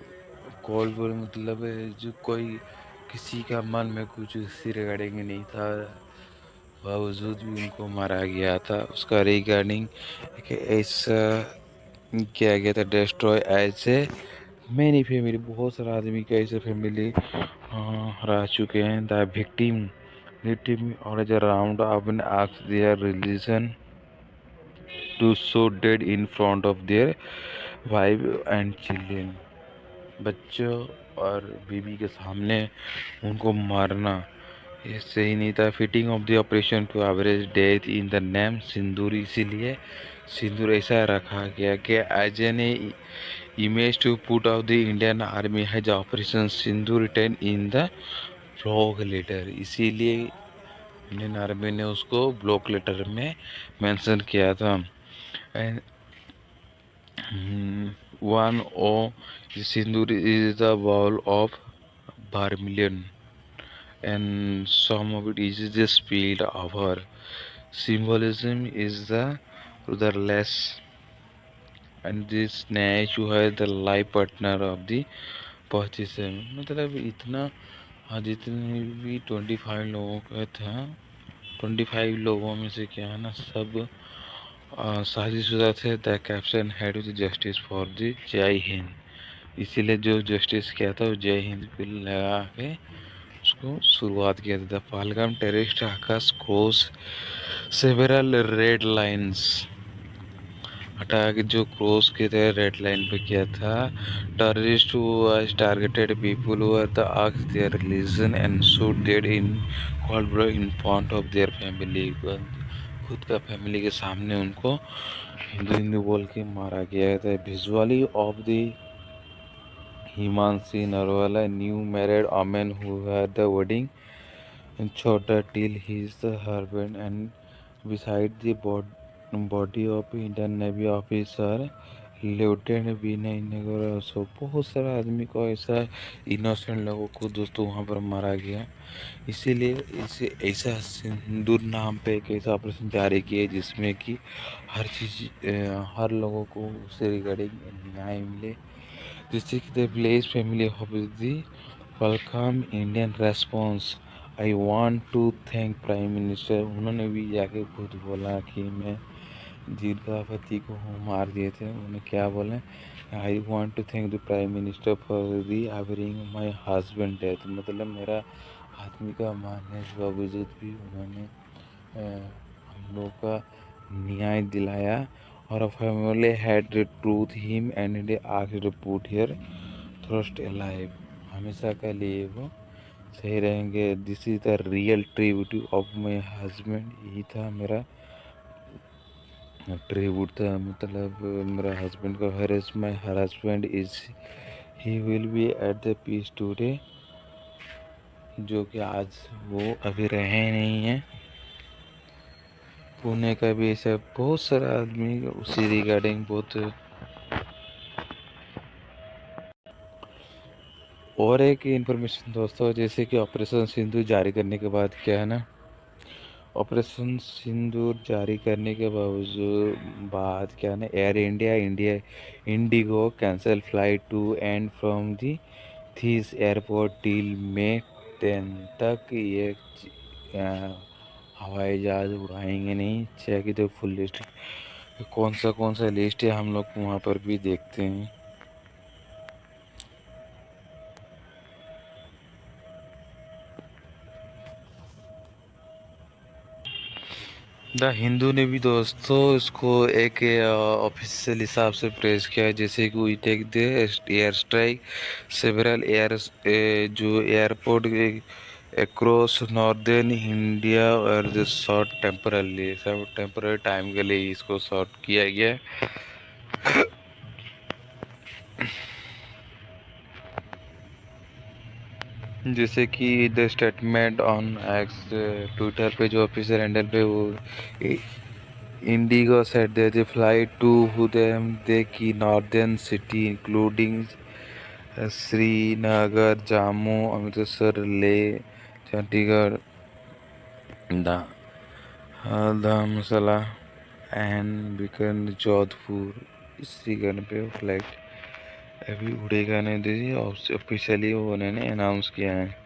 कोल्ड ब्लूड मतलब जो कोई किसी का मन में कुछ उसी रिगार्डिंग नहीं था, बावजूद भी उनको मारा गया था। उसका रिगार्डिंग ऐसा किया गया था, डिस्ट्रॉय ऐसे मैनी फैमिली, बहुत सारा आदमी का ऐसे फैमिली हरा चुके हैं। द विक्टिम और एज अराउंड अपन ask their religion to show dead in front of their wife and children. बच्चों और बीबी के सामने उनको मारना ये सही नहीं था। Fitting of the operation to average death in the name Sindoor, इसीलिए सिंदूर ऐसा रखा गया कि as an image to put of the Indian army has operation Sindoor return in the block letter, इसीलिए इंडियन आर्मी ने उसको ब्लॉक लेटर में मेंशन किया था। And one o Sindoor is the bowl of vermilion, and some of it is just spilled over. Symbolism is the rudderless, and this snatch who है the life partner of the participant। मतलब इतना जितने भी 25 लोगों का था, 25 लोगों में से क्या है ना, सब शादीशुदा थे। The caption head with justice for the जय हिंद, इसीलिए जो जस्टिस किया था वो जय हिंद पे लगा के उसको शुरुआत किया था। The Pahalgam terrorist Akash cross several red lines, हटा के जो क्रॉस किए थे रेड लाइन पे किया था। Terrorist was targeted people who are the ask their religion and shoot dead in cold blood in front of their family, खुद का फैमिली के सामने उनको हिंदू हिंदू बोल के मारा गया था। Visually of the Himanshi Narwal new married women who had the wedding छोटा till his husband, and beside the body of Indian Navy officer lieutenant Vinay Nagar. So बहुत सारा आदमी को ऐसा इनोसेंट लोगों को दोस्तों वहाँ पर मारा गया। इसीलिए इसे ऐसा सिंदूर नाम पे एक ऐसा ऑपरेशन जारी किया जिसमें कि हर चीज़ हर लोगों को उससे रिगार्डिंग न्याय मिले, जिससे कि the village family of the welcome Indian response. I want to thank prime minister, उन्होंने भी जाके खुद बोला कि मैं जिनका पति को मार दिए थे उन्हें क्या बोले, I want to thank the prime minister for the avenging my husband death. मतलब मेरा आदमी का मारने के बावजूद भी उन्होंने हम लोग का न्याय दिलाया। और family had truth him and आखिर पुट हियर थ्रस्ट अलाइव, हमेशा के लिए वो सही रहेंगे। This is the real tribute of my husband, यही था मेरा ट्रिब्यूट था। मतलब मेरा हस्बैंड का हर is my husband is he will be at the peace today, जो कि आज वो अभी रहे नहीं हैं। पुणे का भी ऐसा बहुत सारा आदमी उसी रिगार्डिंग बहुत। और एक इन्फॉर्मेशन दोस्तों, जैसे कि ऑपरेशन सिंधु जारी करने के बाद क्या है ना, ऑपरेशन सिंदूर जारी करने के बाद क्या ना, air India IndiGo cancel flight to and from the these airport till May 10 तक ये हवाई जहाज उड़ाएंगे नहीं। चेक तो फुल लिस्ट कौन सा लिस्ट है हम लोग वहाँ पर भी देखते हैं। द हिंदू ने भी दोस्तों इसको एक ऑफिशियल हिसाब से प्रेस किया है, जैसे कि we take the air strike several air जो एयरपोर्ट अक्रॉस नॉर्दर्न इंडिया और द शॉर्ट टेम्परली, सब टेम्पररी टाइम के लिए इसको शॉर्ट किया गया। जैसे कि the statement on X Twitter पे जो ऑफिशियल हैंडल पे वो IndiGo set the flight to हुदेम दे की northern city including Srinagar Jammu Amritsar Leh Chandigarh दा धर्मशाला एंड बीकानेर जोधपुर इसी गन पे फ्लाइट अभी उड़ेगा नहीं दीजिए ऑफिशियली वो उन्होंने अनाउंस किया है।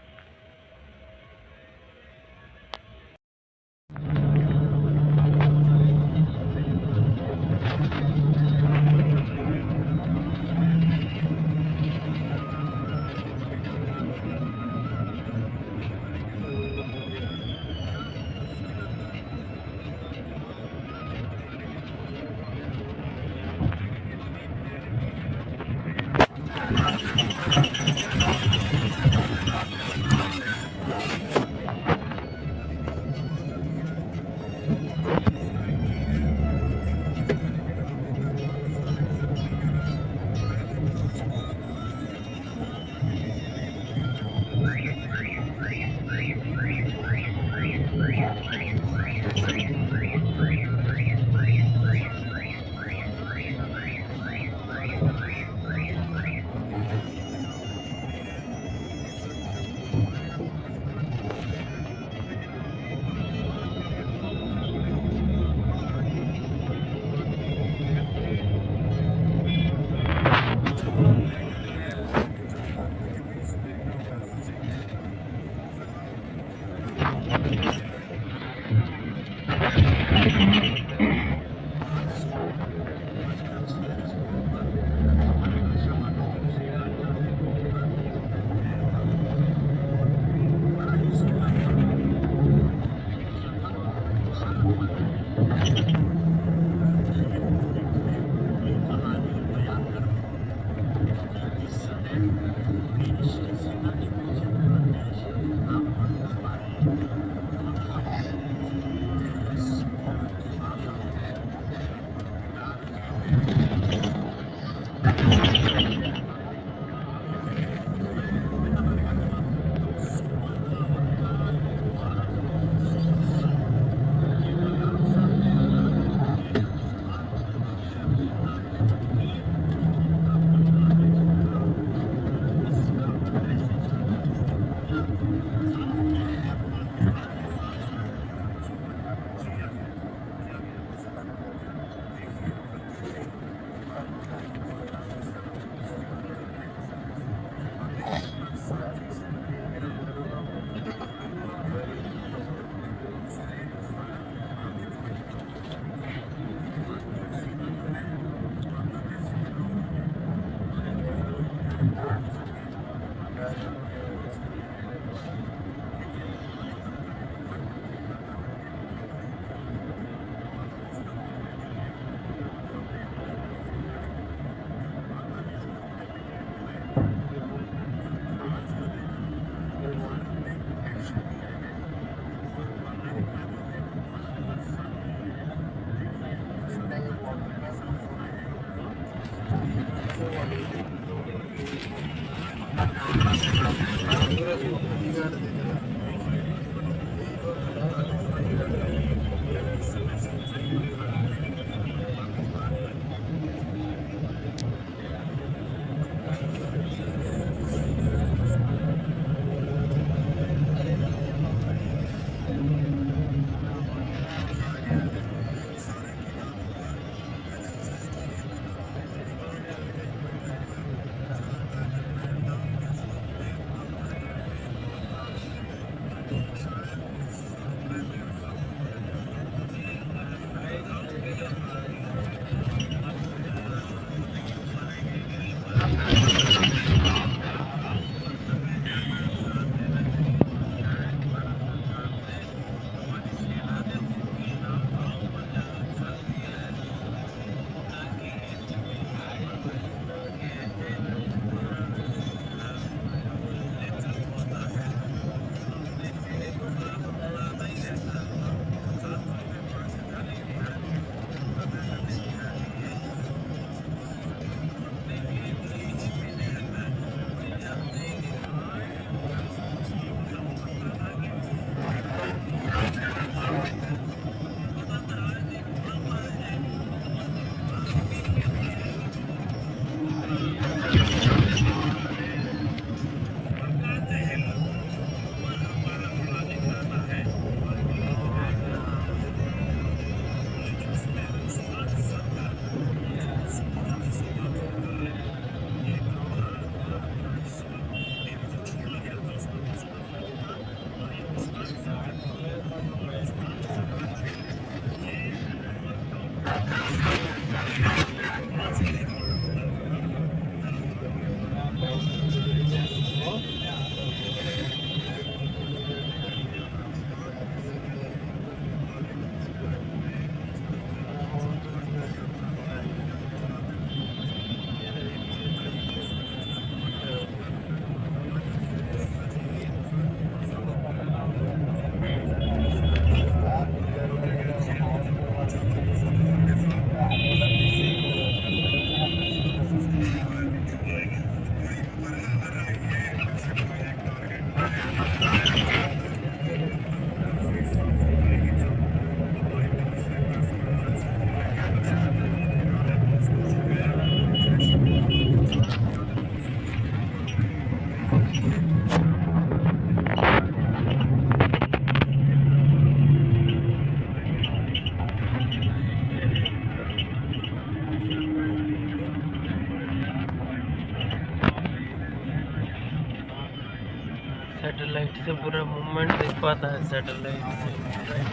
पाता है सैटेलाइट से,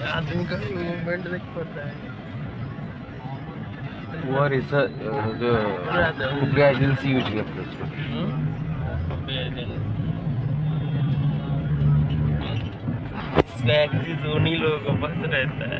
आदमी का मूवमेंट देख पाता है। वो रिसर्च जो खुफिया एजेंसी यूज करते हैं उसको। इसका एक्सिस उन्हीं लोगों के पास रहता है।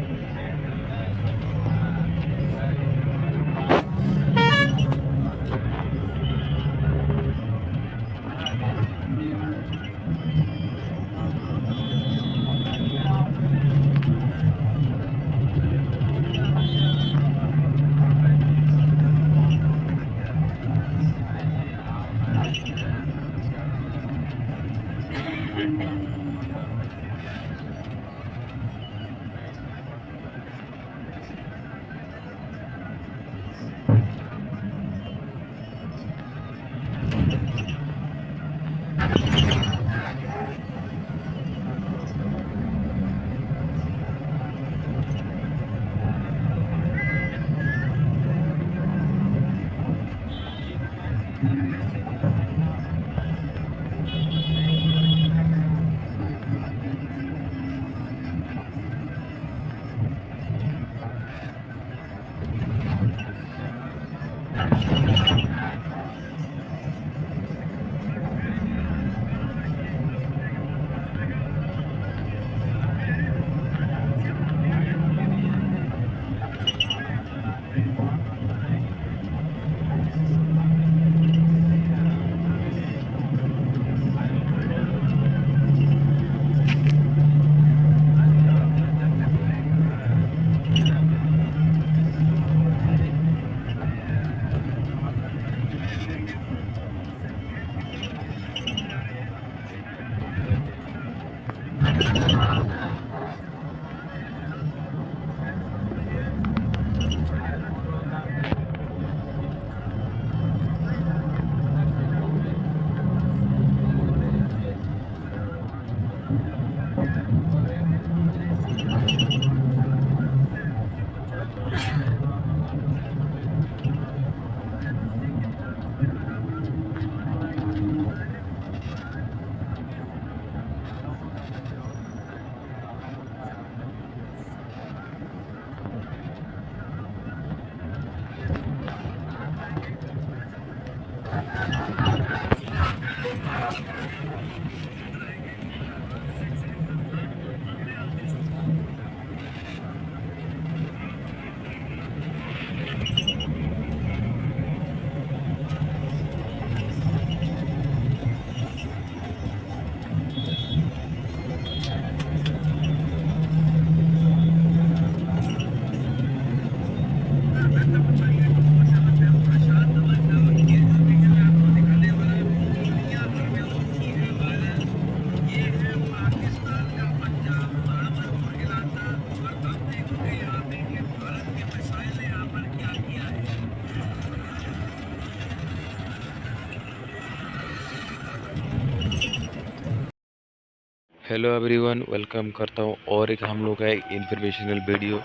हेलो एवरीवन, वेलकम करता हूँ और एक हम लोग का एक इंफॉर्मेशनल वीडियो।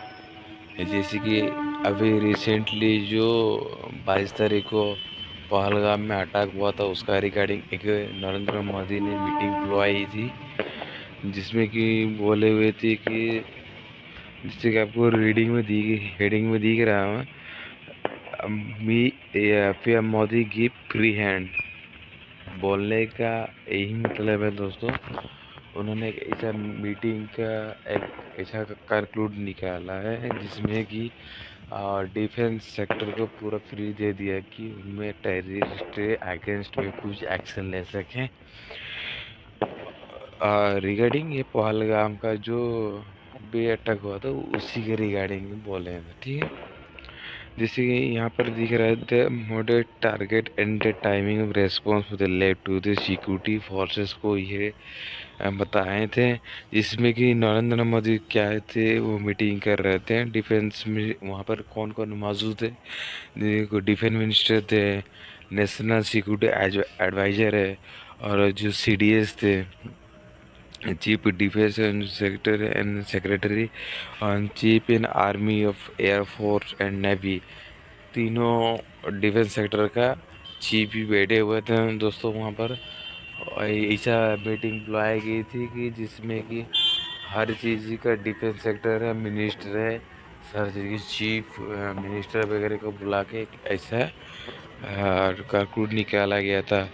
जैसे कि अभी रिसेंटली जो 22 तारीख को पहलगाम में अटैक हुआ था, उसका रिगार्डिंग एक नरेंद्र मोदी ने मीटिंग बुलवाई थी, जिसमें कि बोले हुए थे कि जिससे कि आपको रीडिंग में दी हेडिंग में दिख रहा है, मी PM Modi give free hand. बोलने का यही मतलब है दोस्तों, उन्होंने एक ऐसा मीटिंग का एक ऐसा कंक्लूड निकाला है जिसमें कि डिफेंस सेक्टर को पूरा फ्री दे दिया कि उनमें टेररिस्ट अगेंस्ट में कुछ एक्शन ले सकें। रिगार्डिंग ये पहलगाम का जो भी अटैक हुआ था उसी के रिगार्डिंग बोले हैं, ठीक है। जैसे कि यहाँ पर दिख रहा है, the moderate target and the timing of response led to the security forces को ये बताए थे, जिसमें कि नरेंद्र मोदी क्या थे वो मीटिंग कर रहे थे डिफेंस में। वहाँ पर कौन कौन मौजूद है, देखो डिफेंस मिनिस्टर थे, नेशनल सिक्योरिटी एडवाइजर है, और जो सीडीएस थे, chief defence secretary and secretary, और chief in army of air force and navy, तीनों डिफेंस सेक्टर का चीफ भी बैठे हुए थे दोस्तों वहाँ पर। ऐसा मीटिंग बुलाई गई थी कि जिसमें कि हर चीज़ का डिफेंस सेक्टर है, मिनिस्टर है, हर चीज़ की चीफ मिनिस्टर वगैरह को बुला के एक ऐसा कानून निकाला गया था।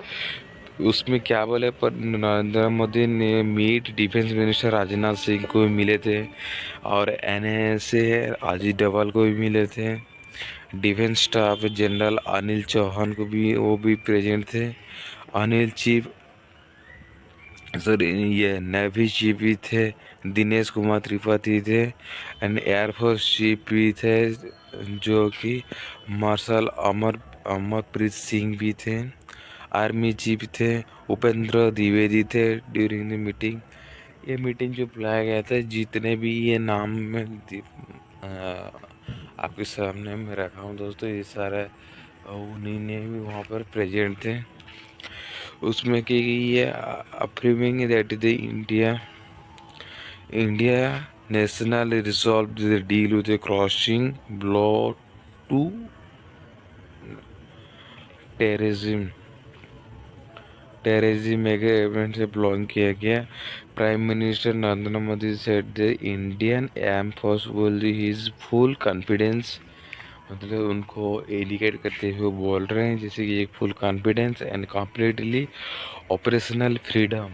उसमें क्या बोले, पर नरेंद्र मोदी ने meet defence minister Rajnath Singh को भी मिले थे, और एनएसए अजीत डोभाल को भी मिले थे। Defence staff general Anil Chauhan को भी, वो भी प्रेजेंट थे। अनिल चीफ सर ये नेवी चीफ भी थे, दिनेश कुमार त्रिपाठी थे, एंड एयरफोर्स चीफ भी थे जो कि मार्शल अमरप्रीत सिंह भी थे। आर्मी चीफ थे उपेंद्र द्विवेदी थे ड्यूरिंग द मीटिंग। ये मीटिंग जो बुलाया गया था, जितने भी ये नाम में आपके सामने मैं रखा हूँ दोस्तों, ये सारा उन्हीं ने भी वहाँ पर प्रेजेंट थे। उसमें कि ये approving that the India national resolve the deal with crossing blow to terrorism agreement से बिलोंग किया गया। Prime minister Narendra Modi said the Indian एम force will his full confidence, मतलब उनको इंडिकेट करते हुए बोल रहे हैं जैसे कि एक full confidence and completely operational freedom,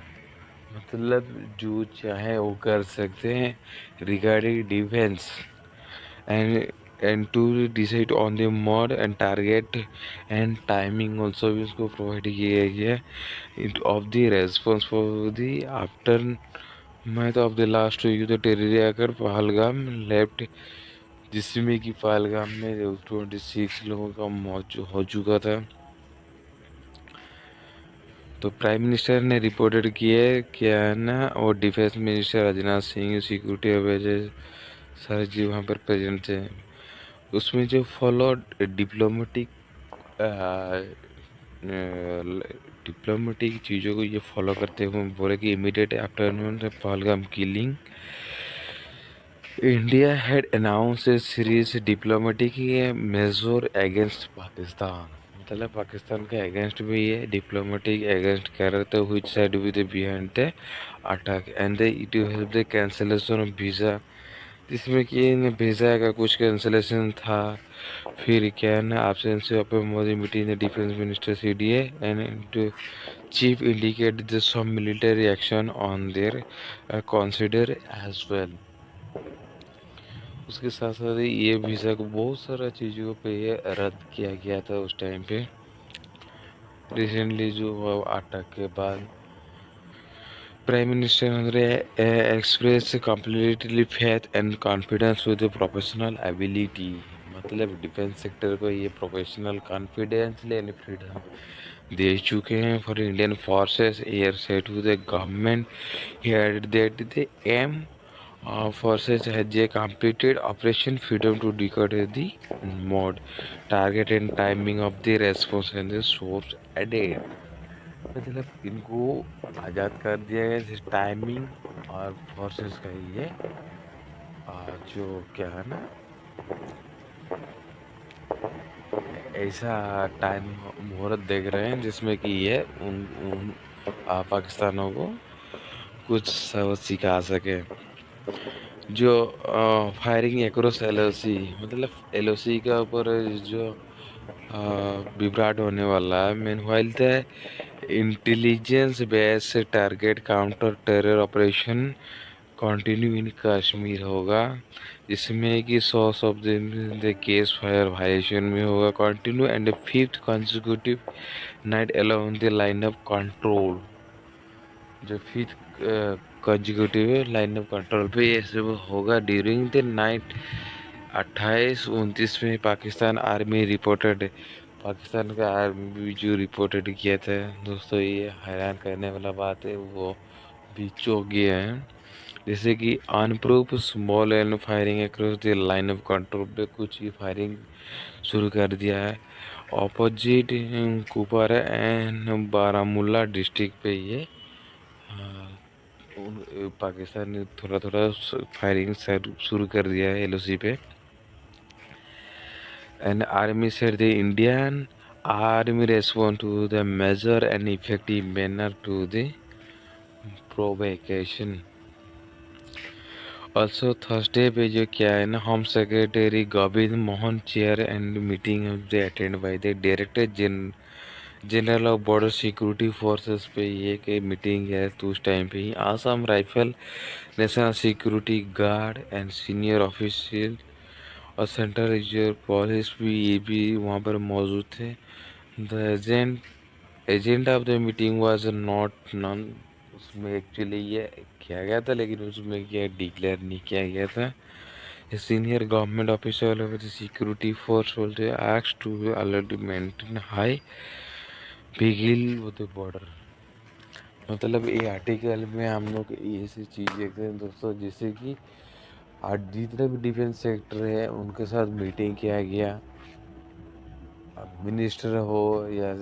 मतलब जो चाहे वो कर सकते हैं regarding defence, and to decide on the mode and target and timing also भी उसको प्रोवाइड किया गया of the response for the after math of the last week। तो टेररी आकर पहलगाम लेफ्ट, जिसमें कि पहलगाम में 26 लोगों का मौत हो चुका था। तो प्राइम मिनिस्टर ने रिपोर्टेड किया क्या है ना, और defence minister Rajnath Singh, security adviser सारे जी वहाँ पर प्रेजेंट थे। उसमें जो फॉलो डिप्लोमेटिक चीज़ों को ये फॉलो करते हुए बोले कि immediate after Pahalgam killing India had announce a series diplomatic major against Pakistan, मतलब पाकिस्तान के अगेंस्ट भी ये डिप्लोमेटिक अगेंस्ट कर रहे थे, which side with behind the attack and it help the cancellation of visa, जिसमें कि वीज़ा का कुछ कैंसिलेशन था। फिर क्या है ना, absence of a Modi meeting the defense minister CDA and chief indicated the some military action on their consider as well। उसके साथ साथ ये वीज़ा को बहुत सारा चीज़ों पे ये रद्द किया गया था उस टाइम पे, रिसेंटली जो अटैक के बाद। प्राइम मिनिस्टर ने express completely faith and confidence with professional ability, मतलब डिफेंस सेक्टर को ये प्रोफेशनल कॉन्फिडेंस एंड फ्रीडम दे चुके हैं for Indian forces air set to the government. He added that the एम forces had they completed Operation Freedom to decode the mode, target and timing of the response and the source added, मतलब इनको आज़ाद कर दिया गया जिस timing और forces का ये जो क्या है ना, ऐसा टाइम मुहूर्त देख रहे हैं जिसमें कि ये उन पाकिस्तानों को कुछ सबक सिखा सके। जो फायरिंग एक्रॉस एलओसी, मतलब एलओसी के ऊपर जो विभ्राट होने वाला है। Meanwhile the intelligence based target counter terror operation continue in Kashmir होगा, जिसमें कि 100 of the ceasefire violation में होगा continue and fifth consecutive night along the line of control, जो fifth consecutive line of control पे ये सब होगा ड्यूरिंग द नाइट। 28-29 में पाकिस्तान आर्मी रिपोर्टेड, पाकिस्तान का आर्मी भी जो रिपोर्टेड किया था दोस्तों, ये हैरान करने वाला बात है, वो भी चौंक गया है। जैसे कि unprovoked small and firing across the line of control पे कुछ ही फायरिंग शुरू कर दिया है opposite Kupwara and Baramulla district पे। ये पाकिस्तान ने थोड़ा थोड़ा फायरिंग शुरू कर दिया है एलओसी पे। And army said the Indian army respond to the major and effective manner to the provocation. Also Thursday पे जो क्या है ना, home secretary Govind Mohan chair and meeting attend by the director general of border security forces पे ये के meeting है। तो उस टाइम पे ही Assam rifle, national security guard and senior official और सेंट्रल रिजर्व पुलिस भी, ये भी वहाँ पर मौजूद थे। The agenda of the meeting was not none. उसमें एक्चुअली ये किया गया था, लेकिन उसमें क्या डिक्लेयर नहीं किया गया था। A senior government official of the security force was asked to already maintain high vigil with the border। मतलब ये आर्टिकल में हम लोग ऐसी चीज देखते हैं दोस्तों, जैसे कि आज जितने भी डिफेंस सेक्टर है उनके साथ मीटिंग किया गया। मिनिस्टर हो या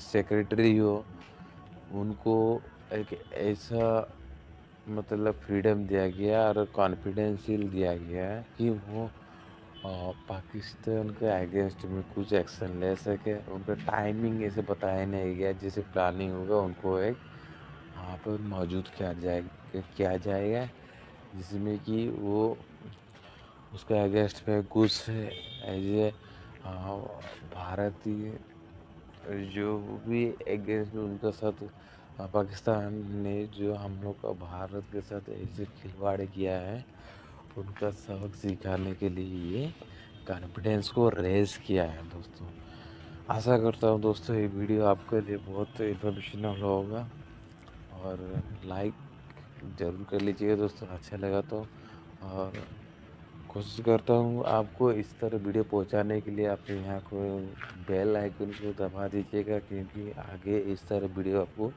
सेक्रेटरी हो, उनको एक ऐसा मतलब फ्रीडम दिया गया और कॉन्फिडेंशियल दिया गया है कि वो पाकिस्तान के अगेंस्ट में कुछ एक्शन ले सके। उनका टाइमिंग ऐसे बताया नहीं गया, जैसे प्लानिंग होगा उनको एक वहाँ पर मौजूद किया जाएगा जिसमें कि वो उसके अगेंस्ट में कुछ एज ए भारतीय जो भी अगेंस्ट में उनके साथ पाकिस्तान ने जो हम लोग का भारत के साथ ऐसे खिलवाड़ किया है, उनका सबक सिखाने के लिए ये कॉन्फिडेंस को रेज किया है दोस्तों। आशा करता हूँ दोस्तों ये वीडियो आपके लिए बहुत इन्फॉर्मेशनल होगा, और लाइक ज़रूर कर लीजिएगा दोस्तों अच्छा लगा तो। और कोशिश करता हूँ आपको इस तरह वीडियो पहुँचाने के लिए। आप यहाँ को बेल आइकन को दबा दीजिएगा, क्योंकि आगे इस तरह वीडियो आपको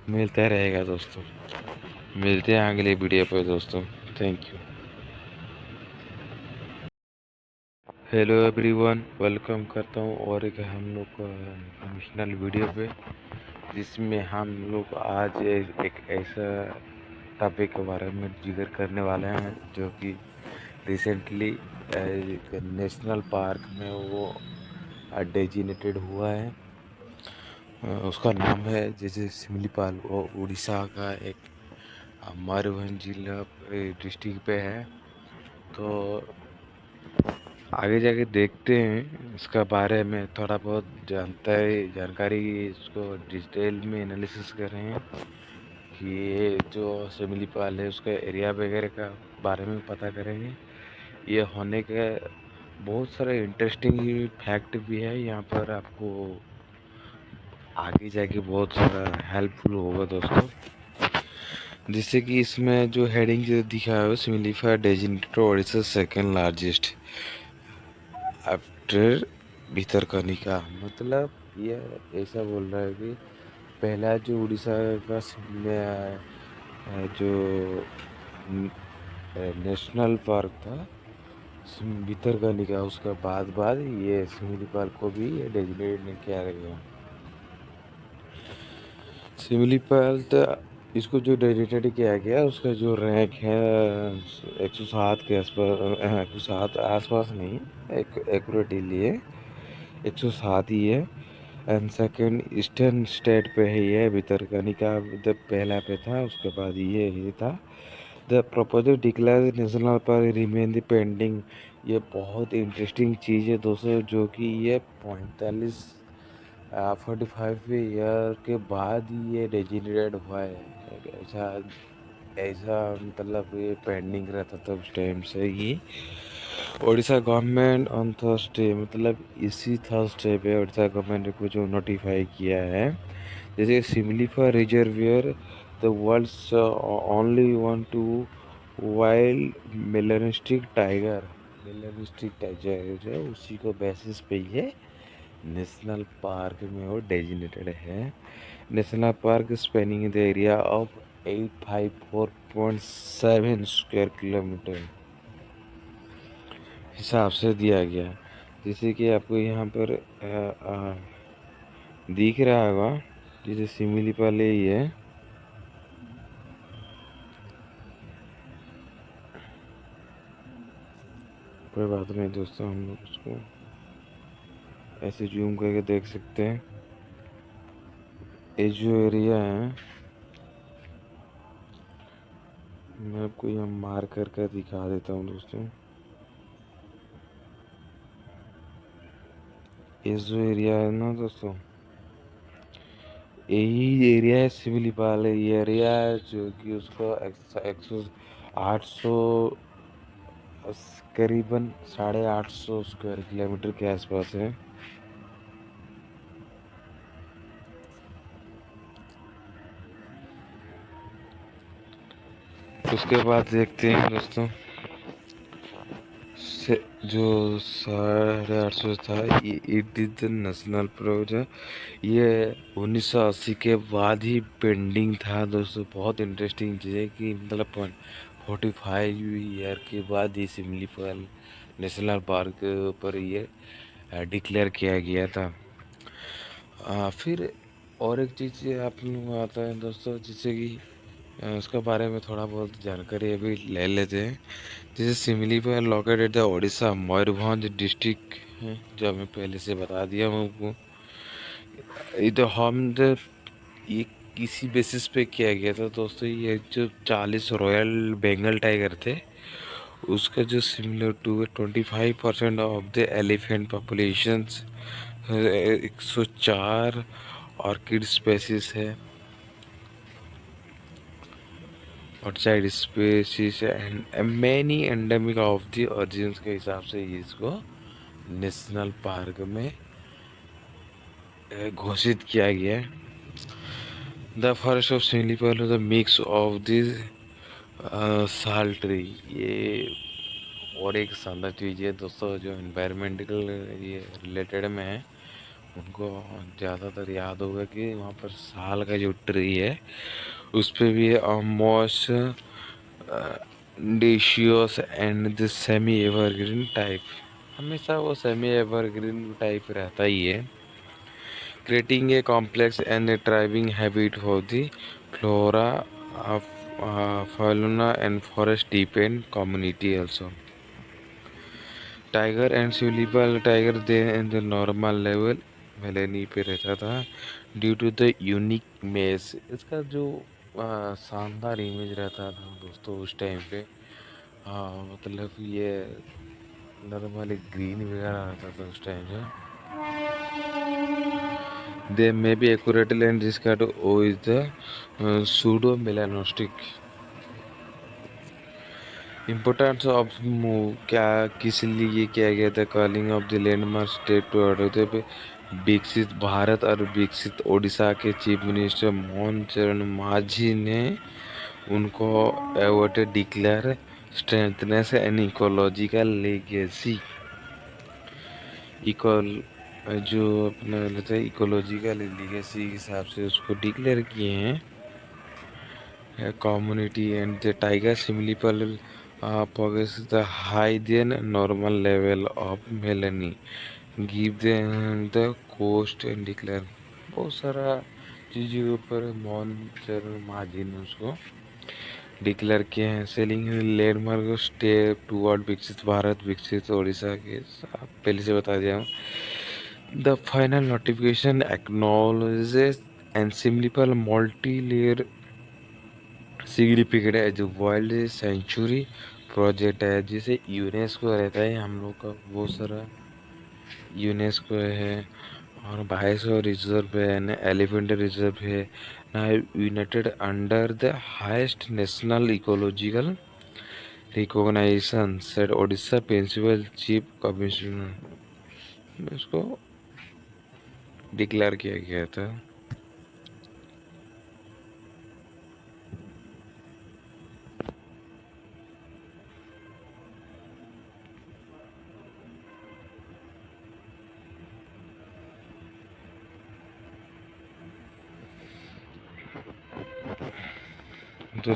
मिलता रहेगा दोस्तों। मिलते हैं अगले वीडियो पर दोस्तों। Thank you. Hello everyone, welcome करता हूँ और एक हम लोग का इन्फॉर्मेशनल वीडियो पे, जिसमें हम लोग आज एक ऐसा टॉपिक के बारे में जिक्र करने वाले हैं जो कि रिसेंटली नेशनल पार्क में वो डेजिनेटेड हुआ है। उसका नाम है जैसे सिमलीपाल, वो उड़ीसा का एक मयूरभंज जिला डिस्ट्रिक्ट पे है। तो आगे जाके देखते हैं इसका बारे में थोड़ा बहुत जानकारी इसको डिटेल में एनालिसिस कर रहे हैं कि ये जो सिमलीपाल है उसका एरिया वगैरह का बारे में पता करेंगे। ये होने के बहुत सारे इंटरेस्टिंग फैक्ट भी है यहाँ पर, आपको आगे जाके बहुत सारा हेल्पफुल होगा दोस्तों। जिससे कि इसमें जो हेडिंग जो दिखा है, Similipal designated Odisha second largest after Bhitarkanika. मतलब ये ऐसा बोल रहा है कि पहला जो उड़ीसा का जो नेशनल पार्क था भितरकनिका, उसका बाद बाद ये सिमलीपाल को भी ये डेजिग्नेट किया गया। सिमलीपाल तो इसको जो डेजिग्नेटेड किया गया उसका जो रैंक है 107 के आसपास, 107 आसपास नहीं, एक एक्यूरेटली है 107 ही है। एंड सेकंड ईस्टर्न स्टेट पे है ये भितरकनिका, जब पहला पे था उसके बाद ये था। The proposal declare national park remain the pending. ये बहुत इंटरेस्टिंग चीज़ है दोस्तों, जो कि ये 45 ईयर के बाद ही ये डेजिग्नेटेड हुआ है। एक ऐसा ऐसा मतलब ये पेंडिंग रहता था उस टाइम से ही। उड़ीसा गवर्नमेंट ऑन थर्सडे, मतलब इसी थर्सडे पे उड़ीसा गवर्नमेंट को जो नोटिफाई किया है, जैसे Similipal reservoir the world's only one to wild melanistic tiger जो है उसी को बेसिस पे ये नेशनल पार्क में वो डेजिग्नेटेड है। National park spanning the area of 854.7 square kilometre हिसाब से दिया गया। जैसे कि आपको यहाँ पर दिख रहा होगा, जैसे सिमलीपाल ही है। कोई बात नहीं दोस्तों, हम लोग उसको ऐसे जूम करके देख सकते हैं। ये जो एरिया है मैं आपको यहाँ मार कर दिखा देता हूँ दोस्तों। ये जो एरिया है ना दोस्तों, यही एरिया है सिमिलीपाल एरिया, जो कि उसको 800 करीबन 850 स्क्वायर किलोमीटर के आसपास है। उसके बाद देखते हैं दोस्तों, जो 850 था, ये इट इज नेशनल प्रोजेक्ट। ये 1980 के बाद ही पेंडिंग था दोस्तों। बहुत इंटरेस्टिंग चीज़ है कि मतलब 45 ईयर के बाद ये सिमलीपाल नेशनल पार्क पर ये डिक्लेयर किया गया था। फिर और एक चीज़ आप लोगों को आता है दोस्तों, जिससे कि उसके बारे में थोड़ा बहुत जानकारी अभी ले लेते हैं। जैसे Similipal located the Odisha Mayurbhanj district है, जो हमें पहले से बता दिया मैं आपको। इधर हम ये किसी बेसिस पे किया गया था दोस्तों, ये जो 40 रॉयल बंगाल टाइगर थे, उसका जो similar to 25% of the elephant populations, 104 orchid species है, outside species and many endemic of the origins के हिसाब से ये इसको नेशनल पार्क में घोषित किया गया है। The forest of Similipal is a mix of this sal tree. ये और एक शानदार चीज़ है दोस्तों, जो इन्वायरमेंटल ये रिलेटेड में है, उनको ज़्यादातर याद होगा कि वहाँ पर साल का जो ट्री है उस पर भी almost deciduous and the semi evergreen type, हमेशा वो सेमी एवरग्रीन टाइप रहता ही है, creating a complex and a thriving habitat for the flora of fauna and forest dependent community also. Tiger and Similipal tiger they in the normal level melanin पे रहता था due to the unique मेज। इसका जो शानदार image रहता था दोस्तों उस टाइम पे, मतलब ये नॉर्मली ग्रीन वगैरह रहता था उस टाइम पे। They may be accurately and discarded with the pseudo-melanistic importance of move क्या किस लिए ये किया गया था, calling off the landmark state to order पे विकसित भारत और विकसित ओडिशा के चीफ मिनिस्टर मोहन चरण मांझी ने उनको award declare strengthness and ecological legacy. इकोल जो अपना रहता है इकोलॉजिकल लीगेसी के हिसाब से उसको डिक्लेयर किए हैं। Community and the tiger Similipal possess the high than normal level of melanin give the coast and declare. बहुत सारा चीज़ों के ऊपर मोहन चरण मांझी ने उसको डिक्लेयर किए हैं। सेलिंग लैंडमार्क स्टेप टूवर्ड विकसित भारत विकसित उड़ीसा के पहले से बता दिया हूँ। The final notification acknowledges and simplifies multi-layer significant as a world sanctuary project है, जिसे यूनेस्को रहता है हम लोग का, बहुत सारा यूनेस्को है, और 2200 रिजर्व है ना, एलिफेंट रिजर्व है ना, united under the highest national ecological recognition said Odisha principal chief commissioner में उसको डिक्लेयर किया गया था।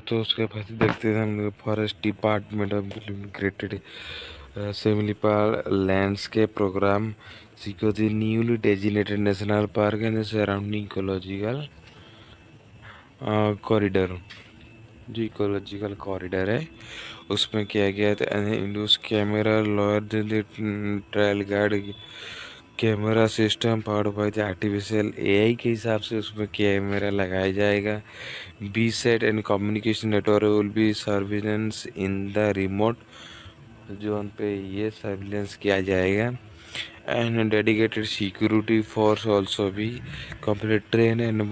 तो उसके बाद देखते थे हम लोग forest department of created Similipal landscape programme सीखो the newly designated national park and surrounding ecological corridor. जो इकोलॉजिकल कॉरिडोर है उसमें किया गया था इंडोस camera lower trial guard camera system powered by the artificial AI के हिसाब से उसमें कैमरा लगाया जाएगा। B set and communication network will be surveillance in the remote zone पे ये सर्विलेंस किया जाएगा। And dedicated security force also भी complete train and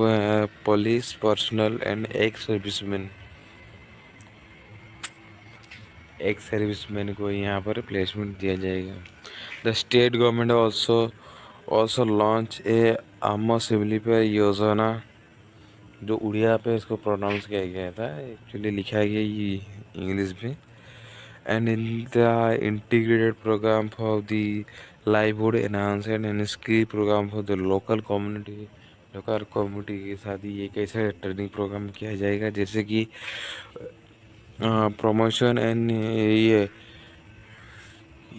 police personal and ex serviceman को यहाँ पर प्लेसमेंट दिया जाएगा। The state government also launch a आम सिमली पर योजना, जो उड़िया पे इसको प्रोनाउंस किया गया था, एक्चुअली लिखा गया ये इंग्लिश में। And in the integrated programme for the livelihood enhancement and skill programme for the local community के साथ ही एक ऐसा ट्रेनिंग प्रोग्राम किया जाएगा जैसे कि प्रमोशन एंड ये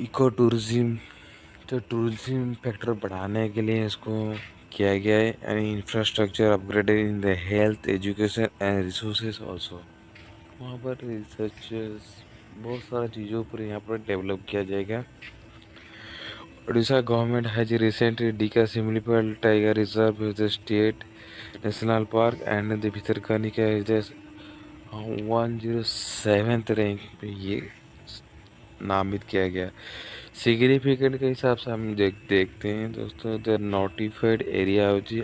इको टूरिज्म, तो टूरिज्म फैक्टर बढ़ाने के लिए इसको किया गया है। And infrastructure upgraded in the health education and resources also, वहाँ पर रिसर्च बहुत सारा चीज़ों पर यहाँ पर डेवलप किया जाएगा। Orissa government has recently declared Similipal tiger reserve as the state national park and the Bhitarkanika is the 107th rank पे ये नामित किया गया। सिग्निफिकेंट के हिसाब से हम देखते हैं दोस्तों, द नोटिफाइड एरिया